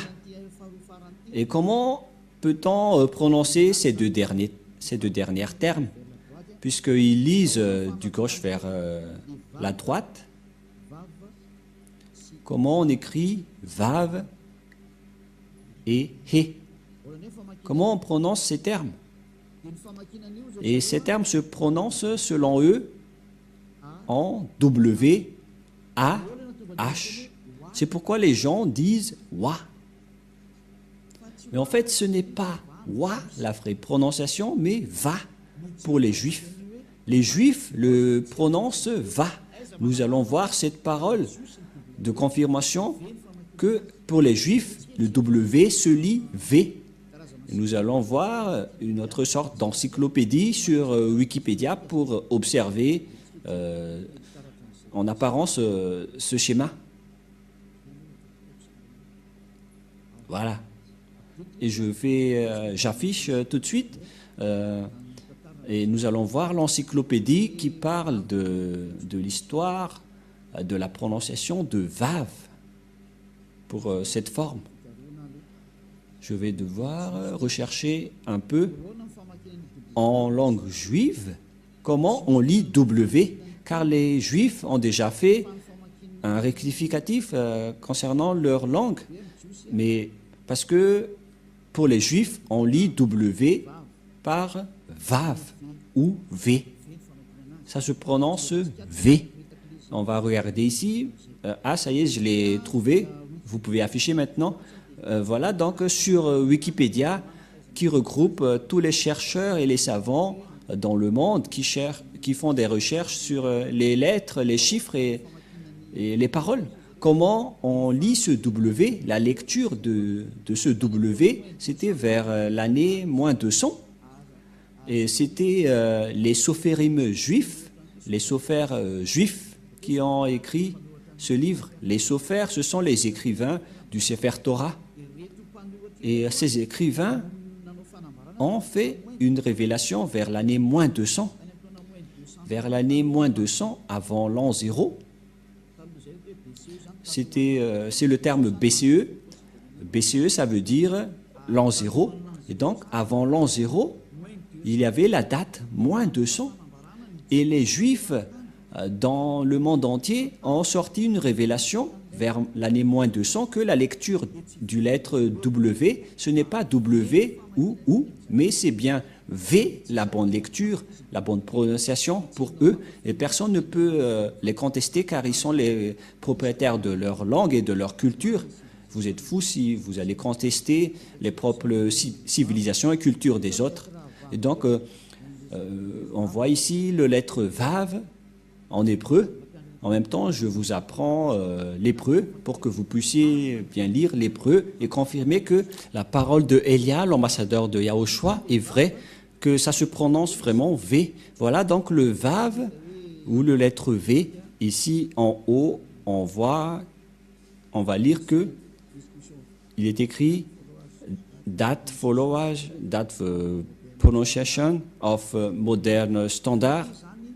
Et comment peut-on prononcer ces deux derniers termes, puisqu'ils lisent du gauche vers la droite? Comment on écrit Vav et He? Comment on prononce ces termes? Et ces termes se prononcent selon eux en W, A, H. C'est pourquoi les gens disent Wa. Mais en fait, ce n'est pas Wa la vraie prononciation, mais Va pour les Juifs. Les Juifs le prononcent Va. Nous allons voir cette parole de confirmation que pour les Juifs, le W se lit V. Et nous allons voir une autre sorte d'encyclopédie sur Wikipédia pour observer en apparence ce schéma. Voilà. Et j'affiche tout de suite. Et nous allons voir l'encyclopédie qui parle de l'histoire de la prononciation de Vav pour cette forme. Je vais devoir rechercher un peu en langue juive comment on lit W, car les Juifs ont déjà fait un rectificatif concernant leur langue. Mais parce que pour les Juifs, on lit W par Vav ou V. Ça se prononce V. On va regarder ici. Ah, ça y est, je l'ai trouvé. Vous pouvez afficher maintenant. Voilà, donc sur Wikipédia, qui regroupe tous les chercheurs et les savants dans le monde qui font des recherches sur les lettres, les chiffres et les paroles. Comment on lit ce W? La lecture de ce W, c'était vers l'année moins 200. Et c'était les sophérim juifs, les sophères juifs qui ont écrit ce livre. Les sophères, ce sont les écrivains du Sefer Torah. Et ces écrivains ont fait une révélation vers l'année moins 200. Vers l'année moins 200, avant l'an 0, c'est le terme BCE. BCE, ça veut dire l'an 0. Et donc, avant l'an 0, il y avait la date moins 200. Et les Juifs, dans le monde entier, ont sorti une révélation vers l'année moins 200 que la lecture du lettre W, ce n'est pas W ou, mais c'est bien V, la bonne lecture, la bonne prononciation pour eux. Et personne ne peut les contester car ils sont les propriétaires de leur langue et de leur culture. Vous êtes fous si vous allez contester les propres civilisations et cultures des autres. Et donc, on voit ici le lettre Vav en hébreu. En même temps, je vous apprends l'hébreu pour que vous puissiez bien lire l'hébreu et confirmer que la parole de Elia, l'ambassadeur de Yahushua, est vraie, que ça se prononce vraiment V. Voilà donc le Vav ou le lettre V. Ici en haut, on va lire que il est écrit That followage, that pronunciation of modern standard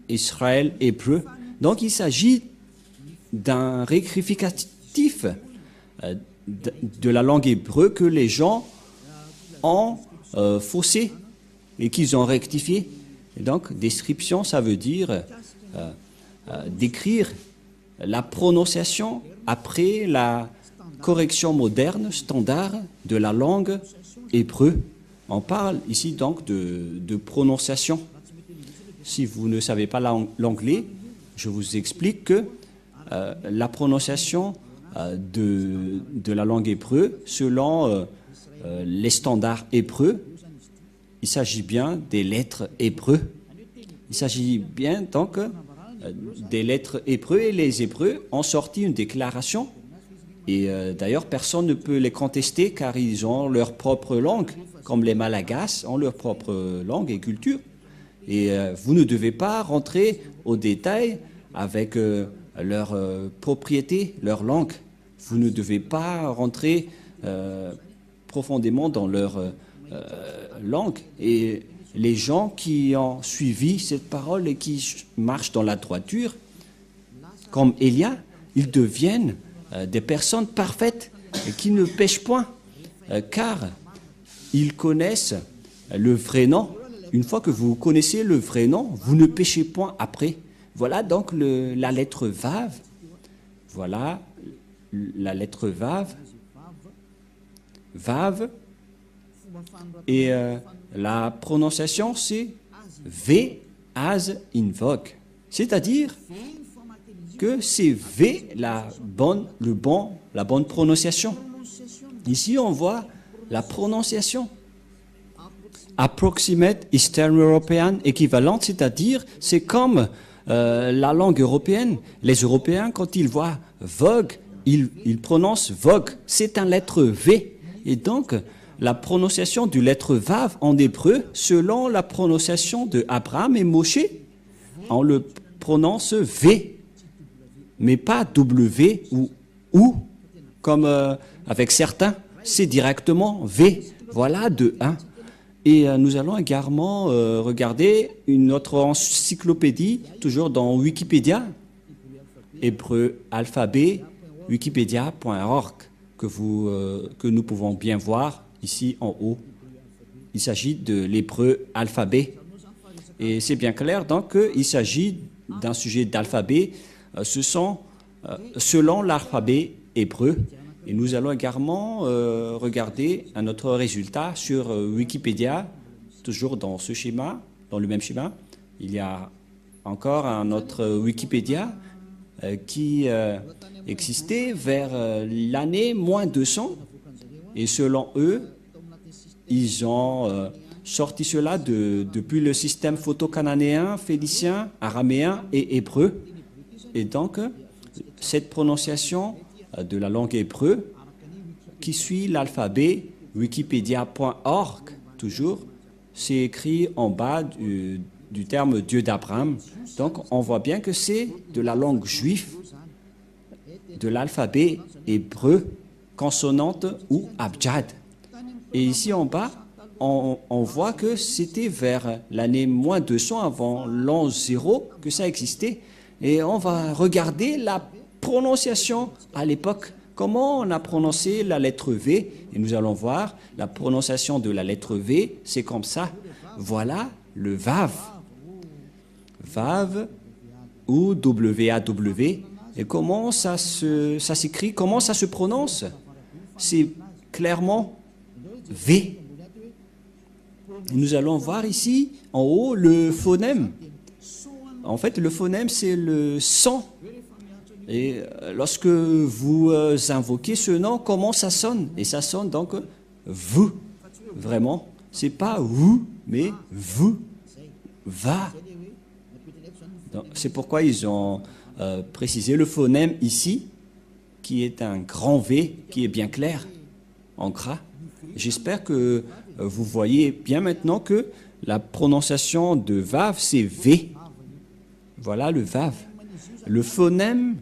Israël hébreu. Donc il s'agit d'un rectificatif de la langue hébreu que les gens ont faussé et qu'ils ont rectifié. Et donc description, ça veut dire décrire la prononciation après la correction moderne, standard de la langue hébreu. On parle ici donc de prononciation. Si vous ne savez pas l'anglais, je vous explique que la prononciation de la langue hébreu, selon les standards hébreux. Il s'agit bien des lettres hébreux. Il s'agit bien donc des lettres hébreux, et les Hébreux ont sorti une déclaration. Et d'ailleurs, personne ne peut les contester car ils ont leur propre langue, comme les Malagasy ont leur propre langue et culture. Et vous ne devez pas rentrer au détail avec leur propriété, leur langue. Vous ne devez pas rentrer profondément dans leur langue. Et les gens qui ont suivi cette parole et qui marchent dans la droiture, comme Élia, ils deviennent des personnes parfaites et qui ne pêchent point, car ils connaissent le vrai nom. Une fois que vous connaissez le vrai nom, vous ne péchez point après. Voilà donc la lettre Vav. Voilà la lettre Vav. Vav. Et la prononciation, c'est V as invoque. C'est-à-dire que c'est V la bonne prononciation. Ici, on voit la prononciation. Approximate Eastern European équivalente, c'est-à-dire c'est comme la langue européenne. Les Européens, quand ils voient Vogue, ils prononcent Vogue. C'est une lettre V. Et donc, la prononciation du lettre Vav en hébreu, selon la prononciation de Abraham et Moshe, on le prononce V, mais pas W ou comme avec certains, c'est directement V. Voilà de 1. Et nous allons également regarder une autre encyclopédie, toujours dans Wikipédia, hébreu alphabet, wikipedia.org, que nous pouvons bien voir ici en haut. Il s'agit de l'hébreu alphabet. Et c'est bien clair donc qu'il s'agit d'un sujet d'alphabet. Ce sont selon l'alphabet hébreu. Et nous allons également regarder un autre résultat sur Wikipédia, toujours dans ce schéma, dans le même schéma. Il y a encore un autre Wikipédia qui existait vers l'année moins 200. Et selon eux, ils ont sorti cela depuis le système photo-cananéen, phénicien, araméen et hébreu. Et donc, cette prononciation de la langue hébreu qui suit l'alphabet wikipedia.org, toujours, c'est écrit en bas du terme Dieu d'Abraham. Donc, on voit bien que c'est de la langue juive, de l'alphabet hébreu, consonante ou abjad. Et ici en bas, on voit que c'était vers l'année moins 200 avant l'an 0 que ça existait. Et on va regarder la prononciation à l'époque. Comment on a prononcé la lettre V? Et nous allons voir la prononciation de la lettre V, c'est comme ça. Voilà le Vav. Vav ou W-A-W. Et comment ça s'écrit? Comment ça se prononce? C'est clairement V. Et nous allons voir ici, en haut, le phonème. En fait, le phonème, c'est le son. Et lorsque vous invoquez ce nom, comment ça sonne? Et ça sonne donc vous. Vraiment. C'est pas vous, mais vous. Va. C'est pourquoi ils ont précisé le phonème ici, qui est un grand V, qui est bien clair, en gras. J'espère que vous voyez bien maintenant que la prononciation de Vav, c'est V. Voilà le Vav. Le phonème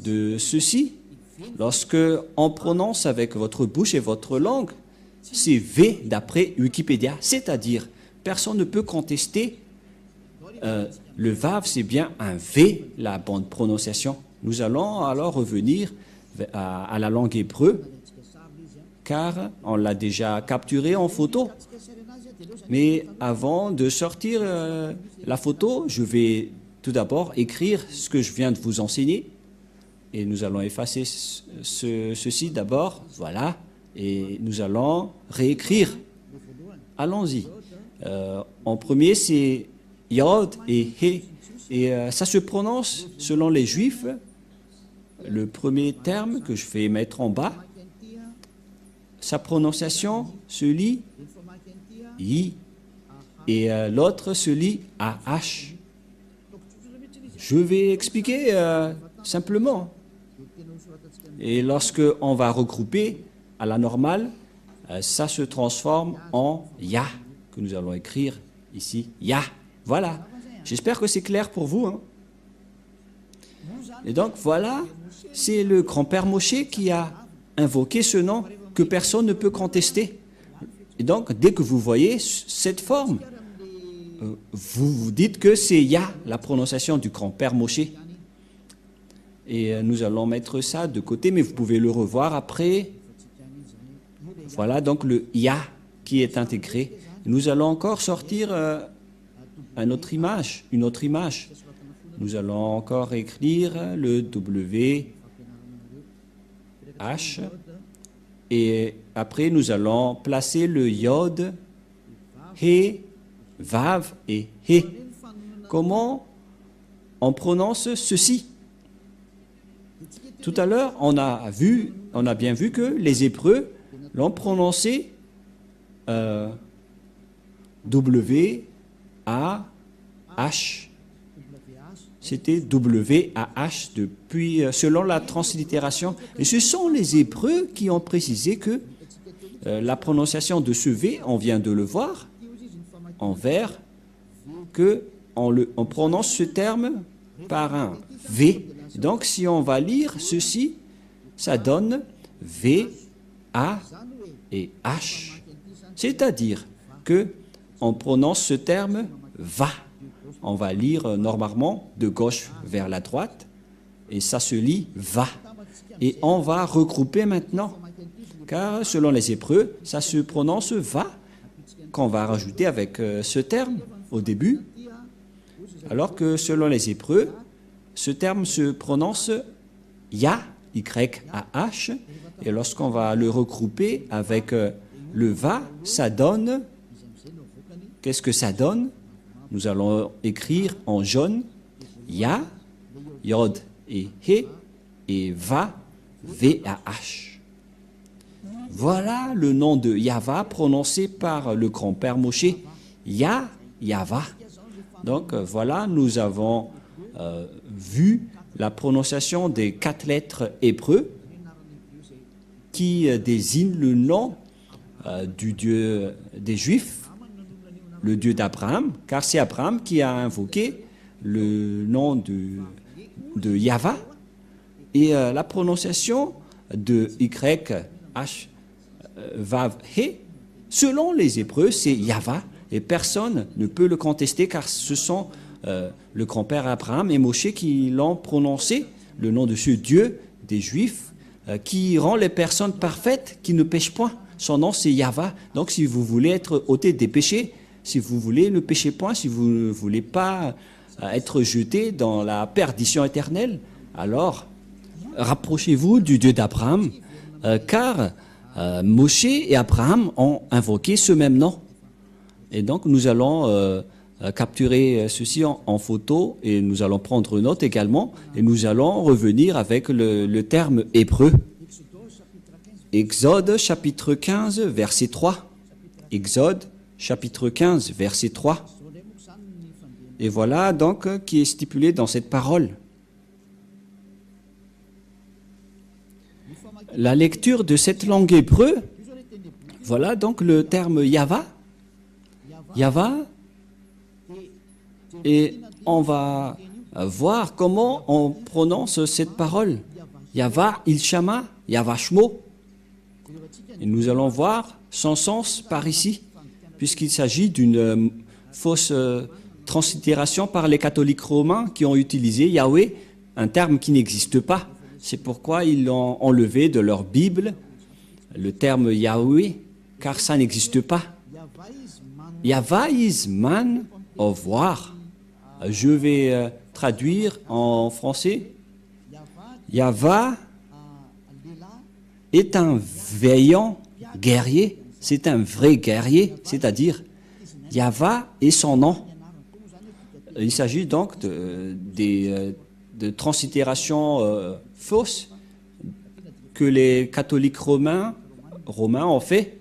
de ceci, lorsque on prononce avec votre bouche et votre langue, c'est V d'après Wikipédia. C'est-à-dire, personne ne peut contester le Vav, c'est bien un V, la bonne prononciation. Nous allons alors revenir à la langue hébreu, car on l'a déjà capturé en photo. Mais avant de sortir la photo, je vais tout d'abord écrire ce que je viens de vous enseigner. Et nous allons effacer ceci d'abord, voilà. Et nous allons réécrire. Allons-y. En premier, c'est Yod et He. Et ça se prononce, selon les Juifs, le premier terme que je vais mettre en bas, sa prononciation se lit I et l'autre se lit AH. Je vais expliquer simplement. Et lorsque on va regrouper à la normale, ça se transforme en Ya, que nous allons écrire ici. Ya. Voilà. J'espère que c'est clair pour vous. Hein. Et donc voilà, c'est le grand-père Moshe qui a invoqué ce nom que personne ne peut contester. Et donc, dès que vous voyez cette forme, vous vous dites que c'est Ya, la prononciation du grand-père Moshe. Et nous allons mettre ça de côté, mais vous pouvez le revoir après. Voilà donc le Ya qui est intégré. Nous allons encore sortir une autre image. Nous allons encore écrire le W, H, et après nous allons placer le Yod, He, Vav et He. Comment on prononce ceci? Tout à l'heure, on a bien vu que les Hébreux l'ont prononcé W, A, H. C'était W-A-H depuis, selon la translittération. Et ce sont les Hébreux qui ont précisé que la prononciation de ce V, on vient de le voir, en vers, on prononce ce terme par un V. Donc, si on va lire ceci, ça donne V, A et H. C'est-à-dire que on prononce ce terme va. On va lire normalement de gauche vers la droite et ça se lit va. Et on va regrouper maintenant, car selon les Hébreux, ça se prononce va, qu'on va rajouter avec ce terme au début, alors que selon les Hébreux, ce terme se prononce ya, Y-A-H, et lorsqu'on va le regrouper avec le va, ça donne, qu'est-ce que ça donne? Nous allons écrire en jaune ya, Yod et He, et va, V-A-H. Voilà le nom de Yahva prononcé par le grand-père Moshe, Ya, Yahva. Donc voilà, nous avons vu la prononciation des 4 lettres hébreux qui désignent le nom du Dieu des Juifs, le Dieu d'Abraham, car c'est Abraham qui a invoqué le nom de Yahva, et la prononciation de Y-H, Vav, He, selon les Hébreux, c'est Yahva, et personne ne peut le contester, car ce sont le grand-père Abraham et Moshe qui l'ont prononcé, le nom de ce Dieu des Juifs, qui rend les personnes parfaites, qui ne pêchent point. Son nom, c'est Yahva. Donc, si vous voulez être ôté des péchés, si vous voulez ne pécher point, si vous ne voulez pas être jeté dans la perdition éternelle, alors rapprochez-vous du Dieu d'Abraham, car Moshe et Abraham ont invoqué ce même nom. Et donc, nous allons capturer ceci en photo et nous allons prendre note également et nous allons revenir avec le terme hébreu. Exode chapitre 15 verset 3. Exode chapitre 15 verset 3. Et voilà donc qui est stipulé dans cette parole. La lecture de cette langue hébreu, voilà donc le terme Yahva. Yahva. Et on va voir comment on prononce cette parole. Yahva Ilshama, Yahva Shmo. Et nous allons voir son sens par ici, puisqu'il s'agit d'une fausse translittération par les catholiques romains qui ont utilisé Yahweh, un terme qui n'existe pas. C'est pourquoi ils l'ont enlevé de leur Bible, le terme Yahweh, car ça n'existe pas. Yahva is man of war. Je vais traduire en français. Yahva est un vaillant guerrier, c'est un vrai guerrier, c'est-à-dire Yahva est son nom. Il s'agit donc de translittérations fausses que les catholiques romains romains ont fait.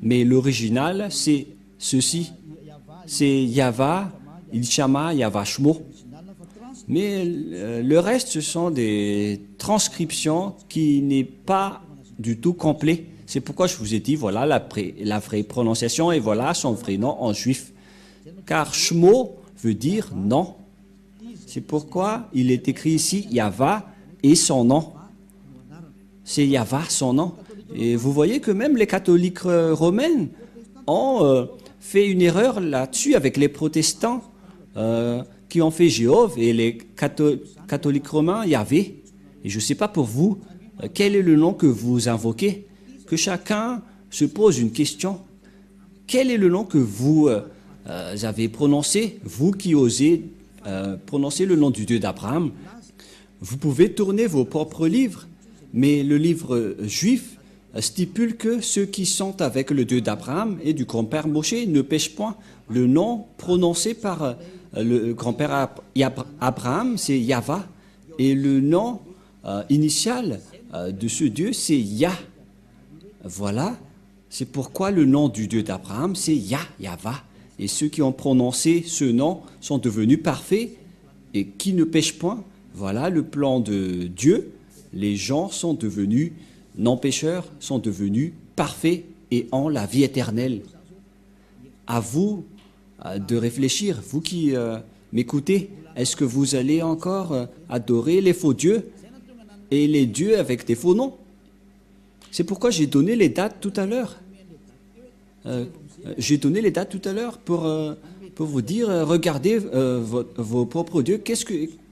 Mais l'original, c'est ceci. C'est Yava, Ilchama, Yava Shmo. Mais le reste, ce sont des transcriptions qui n'est pas du tout complet. C'est pourquoi je vous ai dit, voilà la vraie prononciation et voilà son vrai nom en juif. Car Shmo veut dire non. C'est pourquoi il est écrit ici Yava et son nom. C'est Yava, son nom. Et vous voyez que même les catholiques romains ont fait une erreur là-dessus avec les protestants qui ont fait Jéhovah et les catholiques romains Yahvé. Et je ne sais pas pour vous, quel est le nom que vous invoquez? Que chacun se pose une question. Quel est le nom que vous avez prononcé, vous qui osez prononcer le nom du Dieu d'Abraham? Vous pouvez tourner vos propres livres, mais le livre juif stipule que ceux qui sont avec le Dieu d'Abraham et du grand-père Moshe ne pêchent point. Le nom prononcé par le grand-père Abraham, c'est Yava, et le nom initial de ce Dieu, c'est Yah. Voilà, c'est pourquoi le nom du Dieu d'Abraham, c'est Yahva. Et ceux qui ont prononcé ce nom sont devenus parfaits et qui ne pêchent point. Voilà le plan de Dieu. Les gens sont devenus non-pécheurs, sont devenus parfaits et ont la vie éternelle. À vous de réfléchir, vous qui m'écoutez, est-ce que vous allez encore adorer les faux dieux et les dieux avec des faux noms? C'est pourquoi j'ai donné les dates tout à l'heure. J'ai donné les dates tout à l'heure pour vous dire, regardez vos propres dieux.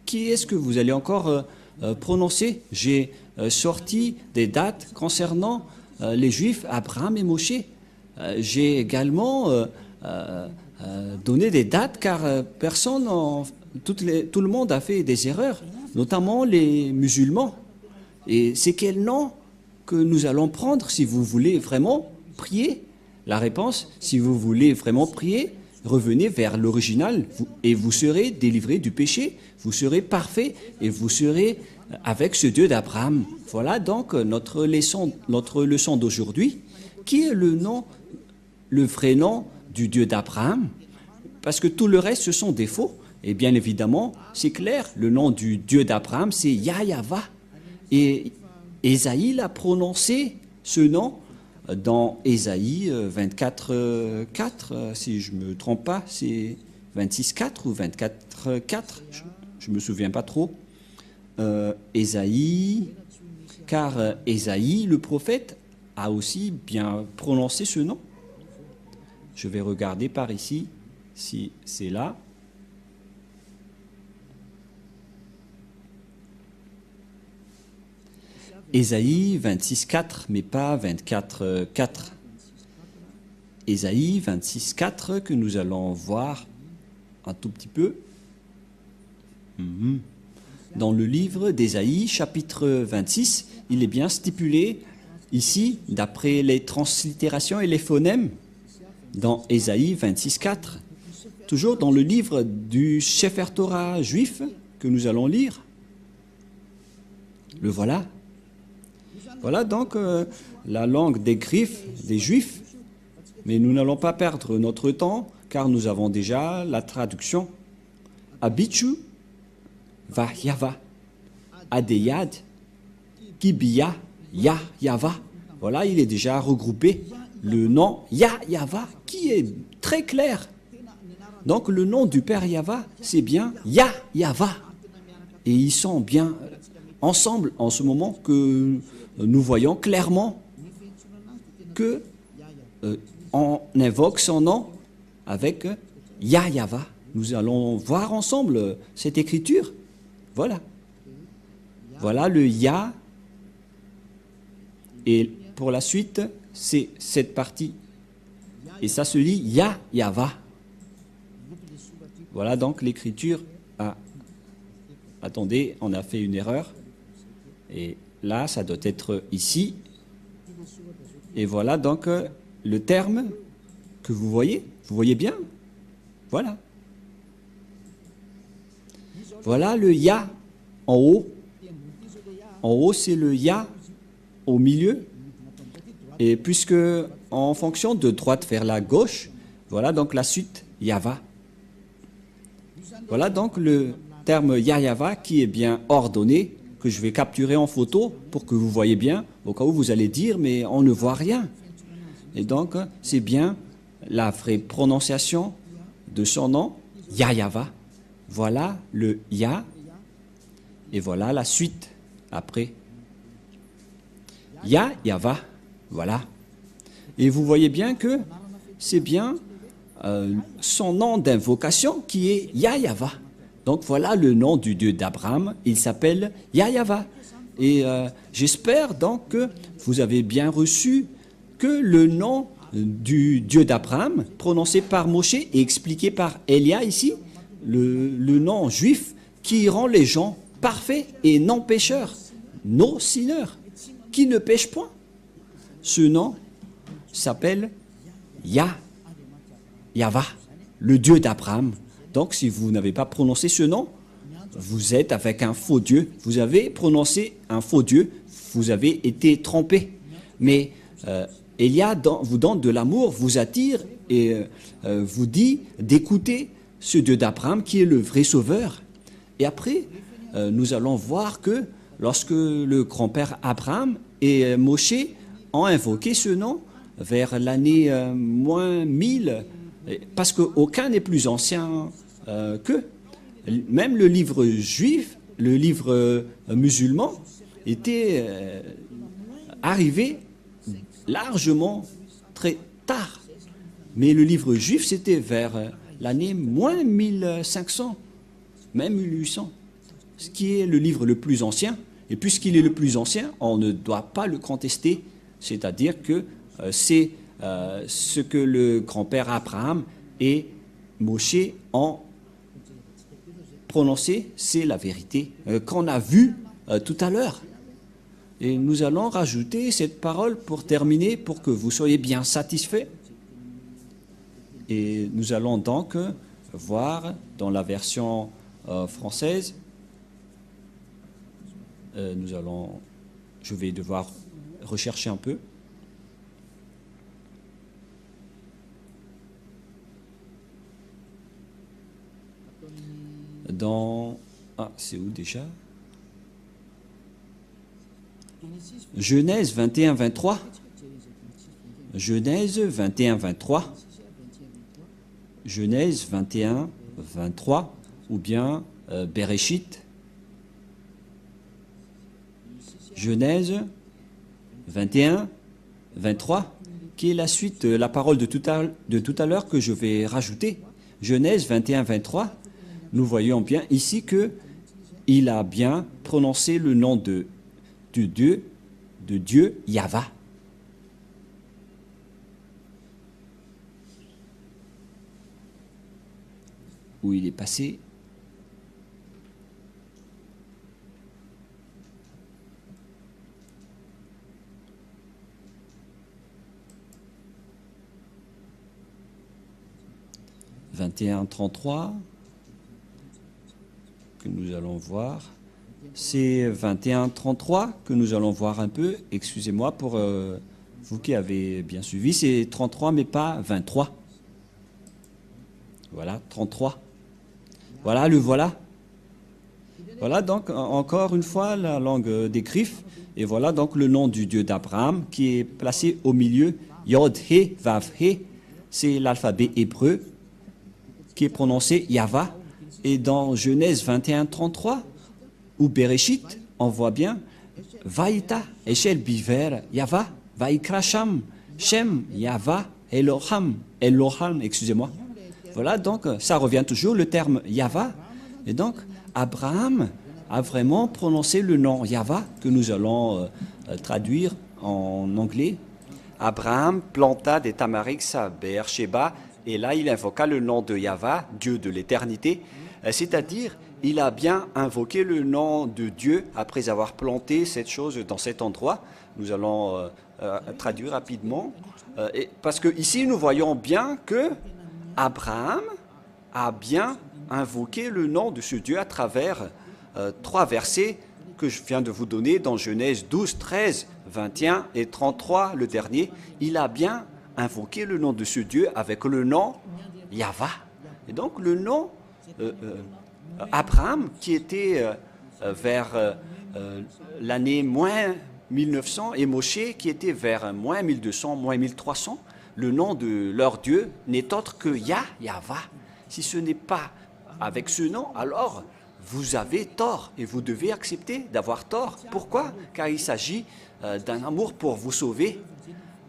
Qui est-ce que vous allez encore prononcer? J'ai sorti des dates concernant les Juifs, Abraham et Moshe. J'ai également donné des dates car tout le monde a fait des erreurs, notamment les musulmans. Et c'est quel nom que nous allons prendre si vous voulez vraiment prier? La réponse, si vous voulez vraiment prier, revenez vers l'original et vous serez délivré du péché, vous serez parfait et vous serez avec ce Dieu d'Abraham. Voilà donc notre leçon d'aujourd'hui. Qui est le vrai nom du Dieu d'Abraham? Parce que tout le reste, ce sont des faux. Et bien évidemment, c'est clair, le nom du Dieu d'Abraham, c'est Yahva. Et Ésaïe a prononcé ce nom dans Ésaïe 24, 4, si je ne me trompe pas, c'est 26, 4 ou 24, 4, je ne me souviens pas trop. Ésaïe, car Ésaïe, le prophète, a aussi bien prononcé ce nom. Je vais regarder par ici si c'est là. Ésaïe 26, 4, mais pas 24, 4. Ésaïe 26, 4 que nous allons voir un tout petit peu. Dans le livre d'Ésaïe, chapitre 26, il est bien stipulé ici, d'après les translittérations et les phonèmes, dans Ésaïe 26, 4, toujours dans le livre du Sefer Torah juif que nous allons lire. Le voilà. Voilà donc la langue des griffes des Juifs, mais nous n'allons pas perdre notre temps car nous avons déjà la traduction. Abichu va Yava, Adeyad, Kibiya, Yava. Voilà, il est déjà regroupé. Le nom Yava qui est très clair. Donc le nom du Père Yava, c'est bien Yava. Et ils sont bien ensemble en ce moment que nous voyons clairement que on invoque son nom avec Yahva. Nous allons voir ensemble cette écriture. Voilà. Voilà le Ya. Et pour la suite, c'est cette partie. Et ça se lit Yahva. Voilà donc l'écriture. Attendez, on a fait une erreur. Et là, ça doit être ici. Et voilà donc le terme que vous voyez. Vous voyez bien? Voilà. Voilà le Ya en haut. En haut, c'est le Ya au milieu. Et puisque en fonction de droite vers la gauche, voilà donc la suite Yahva. Voilà donc le terme Yahva qui est bien ordonné, que je vais capturer en photo pour que vous voyez bien, au cas où vous allez dire, mais on ne voit rien. Et donc, c'est bien la vraie prononciation de son nom, Yahva. Voilà le Ya, et voilà la suite après. Yahva, voilà. Et vous voyez bien que c'est bien son nom d'invocation qui est Yahva. Donc voilà le nom du Dieu d'Abraham, il s'appelle Yahva. Et j'espère donc que vous avez bien reçu que le nom du Dieu d'Abraham, prononcé par Moshe et expliqué par Elia ici, le nom juif qui rend les gens parfaits et non pécheurs, no sinner, qui ne pêchent point. Ce nom s'appelle Yahva, le Dieu d'Abraham. Donc, si vous n'avez pas prononcé ce nom, vous êtes avec un faux Dieu. Vous avez prononcé un faux Dieu. Vous avez été trompé. Mais Elia vous donne de l'amour, vous attire et vous dit d'écouter ce Dieu d'Abraham qui est le vrai sauveur. Et après, nous allons voir que lorsque le grand-père Abraham et Moshe ont invoqué ce nom vers l'année moins 1000, parce qu'aucun n'est plus ancien qu'eux. Même le livre juif, le livre musulman, était arrivé largement très tard. Mais le livre juif, c'était vers l'année moins 1500, même 1800, ce qui est le livre le plus ancien. Et puisqu'il est le plus ancien, on ne doit pas le contester. C'est-à-dire que c'est ce que le grand-père Abraham et Moshe ont prononcé, c'est la vérité qu'on a vue tout à l'heure. Et nous allons rajouter cette parole pour terminer, pour que vous soyez bien satisfaits. Et nous allons donc voir dans la version française, je vais devoir rechercher un peu. C'est où déjà? Genèse 21, 23. Genèse 21, 23. Genèse 21, 23. Ou bien Bereshit. Genèse 21, 23, qui est la suite de la parole de tout à l'heure que je vais rajouter. Genèse 21, 23, nous voyons bien ici que il a bien prononcé le nom de Dieu Yahva. Où il est passé. « 21-33 » que nous allons voir. C'est 21-33 que nous allons voir un peu. Excusez-moi pour vous qui avez bien suivi. C'est 33 mais pas 23. Voilà, 33. Voilà, le voilà. Voilà donc encore une fois la langue des griffes. Et voilà donc le nom du Dieu d'Abraham qui est placé au milieu. Yod, He, Vav, He. C'est l'alphabet hébreu qui est prononcé Yahva. Et dans Genèse 21, 33, ou Bereshit, on voit bien Vaïta, Eshel Biver, Yahva, Vaïkra Sham, Shem, Yahva, Eloham, excusez-moi. Voilà, donc ça revient toujours le terme Yahva. Et donc, Abraham a vraiment prononcé le nom Yahva, que nous allons traduire en anglais. Abraham planta des tamariks à Beersheba, et là il invoqua le nom de Yahva, Dieu de l'éternité, c'est-à-dire il a bien invoqué le nom de Dieu après avoir planté cette chose dans cet endroit. Nous allons traduire rapidement, parce que ici nous voyons bien que Abraham a bien invoqué le nom de ce Dieu à travers 3 versets que je viens de vous donner dans Genèse 12, 13, 21 et 33, le dernier, il a bien invoqué le nom de ce Dieu avec le nom Yahva. Et donc le nom Abraham, qui était vers l'année moins 1900, et Moshe, qui était vers moins 1200, moins 1300, le nom de leur Dieu n'est autre que Yahva. Si ce n'est pas avec ce nom, alors vous avez tort et vous devez accepter d'avoir tort. Pourquoi? Car il s'agit d'un amour pour vous sauver.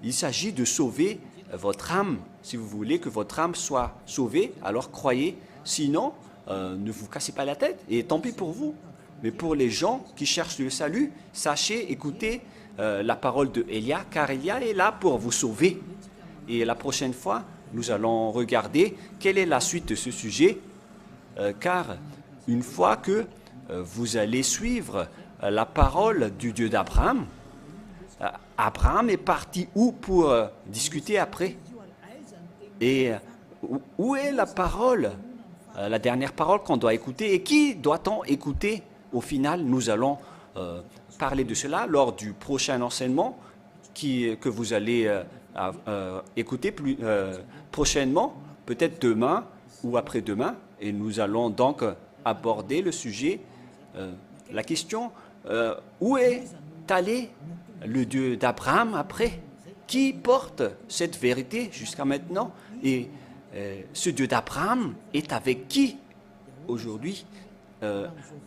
Il s'agit de sauver votre âme. Si vous voulez que votre âme soit sauvée, alors croyez. Sinon, ne vous cassez pas la tête et tant pis pour vous. Mais pour les gens qui cherchent le salut, sachez, écoutez la parole de Élia, car Élia est là pour vous sauver. Et la prochaine fois, nous allons regarder quelle est la suite de ce sujet, car une fois que vous allez suivre la parole du Dieu d'Abraham, Abraham est parti où pour discuter après? Et où est la parole, la dernière parole qu'on doit écouter? Et qui doit-on écouter? Au final, nous allons parler de cela lors du prochain enseignement que vous allez écouter prochainement, peut-être demain ou après-demain. Et nous allons donc aborder le sujet, la question, où est allé le Dieu d'Abraham après? Qui porte cette vérité jusqu'à maintenant? Et ce Dieu d'Abraham est avec qui aujourd'hui?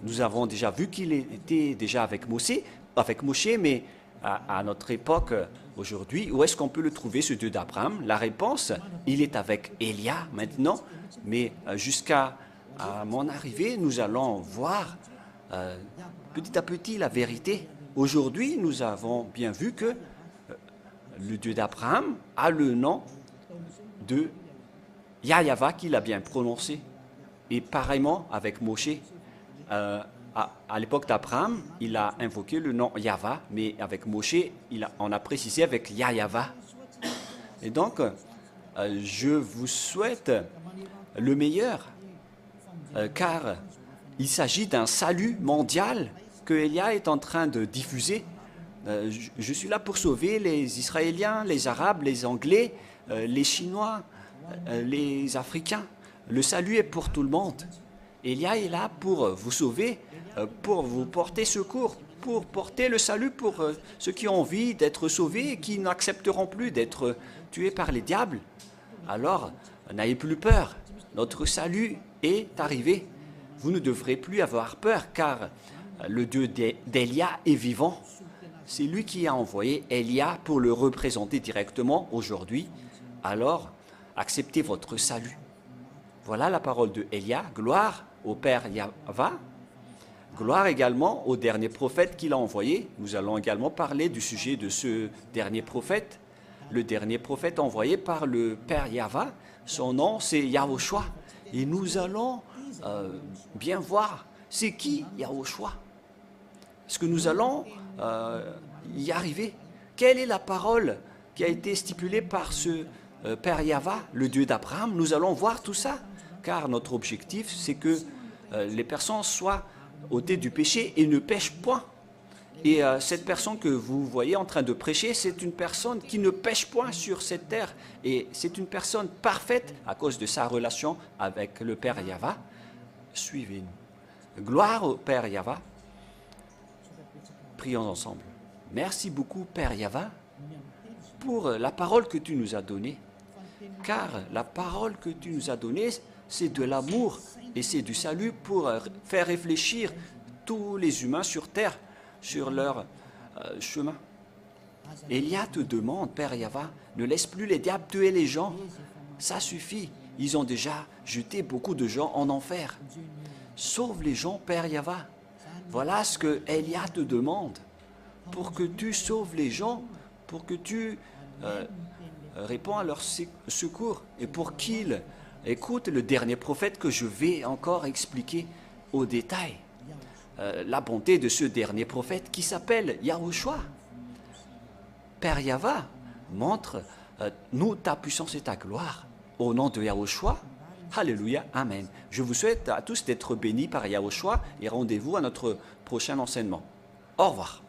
Nous avons déjà vu qu'il était déjà avec Moshe, mais à notre époque, aujourd'hui, où est-ce qu'on peut le trouver, ce Dieu d'Abraham? La réponse, il est avec Élia maintenant, mais jusqu'à mon arrivée, nous allons voir petit à petit la vérité. Aujourd'hui, nous avons bien vu que le Dieu d'Abraham a le nom de Yahva qu'il a bien prononcé. Et pareillement avec Moshe. À l'époque d'Abraham, il a invoqué le nom Yahva, mais avec Moshe, on a précisé avec Yahva. Et donc, je vous souhaite le meilleur, car il s'agit d'un salut mondial que Élia est en train de diffuser. Je suis là pour sauver les Israéliens, les Arabes, les Anglais, les Chinois, les Africains. Le salut est pour tout le monde. Élia est là pour vous sauver, pour vous porter secours, pour porter le salut pour ceux qui ont envie d'être sauvés et qui n'accepteront plus d'être tués par les diables. Alors, n'ayez plus peur. Notre salut est arrivé. Vous ne devrez plus avoir peur, car le Dieu d'Élia est vivant. C'est lui qui a envoyé Élia pour le représenter directement aujourd'hui. Alors, acceptez votre salut. Voilà la parole de Élia. Gloire au Père Yahva. Gloire également au dernier prophète qu'il a envoyé. Nous allons également parler du sujet de ce dernier prophète. Le dernier prophète envoyé par le Père Yahva. Son nom, c'est Yahushua. Et nous allons bien voir c'est qui Yahushua. Est-ce que nous allons y arriver? Quelle est la parole qui a été stipulée par ce Père Yahva, le Dieu d'Abraham? Nous allons voir tout ça, car notre objectif, c'est que les personnes soient ôtées du péché et ne pêchent point. Et cette personne que vous voyez en train de prêcher, c'est une personne qui ne pêche point sur cette terre. Et c'est une personne parfaite à cause de sa relation avec le Père Yahva. Suivez-nous. Gloire au Père Yahva. Prions ensemble. Merci beaucoup, Père Yahva, pour la parole que tu nous as donnée. Car la parole que tu nous as donnée, c'est de l'amour et c'est du salut pour faire réfléchir tous les humains sur terre, sur leur chemin. Élia te demande, Père Yahva, ne laisse plus les diables tuer les gens. Ça suffit. Ils ont déjà jeté beaucoup de gens en enfer. Sauve les gens, Père Yahva. Voilà ce que Élia te demande. Pour que tu sauves les gens, pour que tu réponds à leur secours et pour qu'ils écoutent le dernier prophète que je vais encore expliquer au détail. La bonté de ce dernier prophète qui s'appelle Yahushua. Père Yahva, montre-nous ta puissance et ta gloire. Au nom de Yahushua, Alléluia, Amen. Je vous souhaite à tous d'être bénis par Yahushua et rendez-vous à notre prochain enseignement. Au revoir.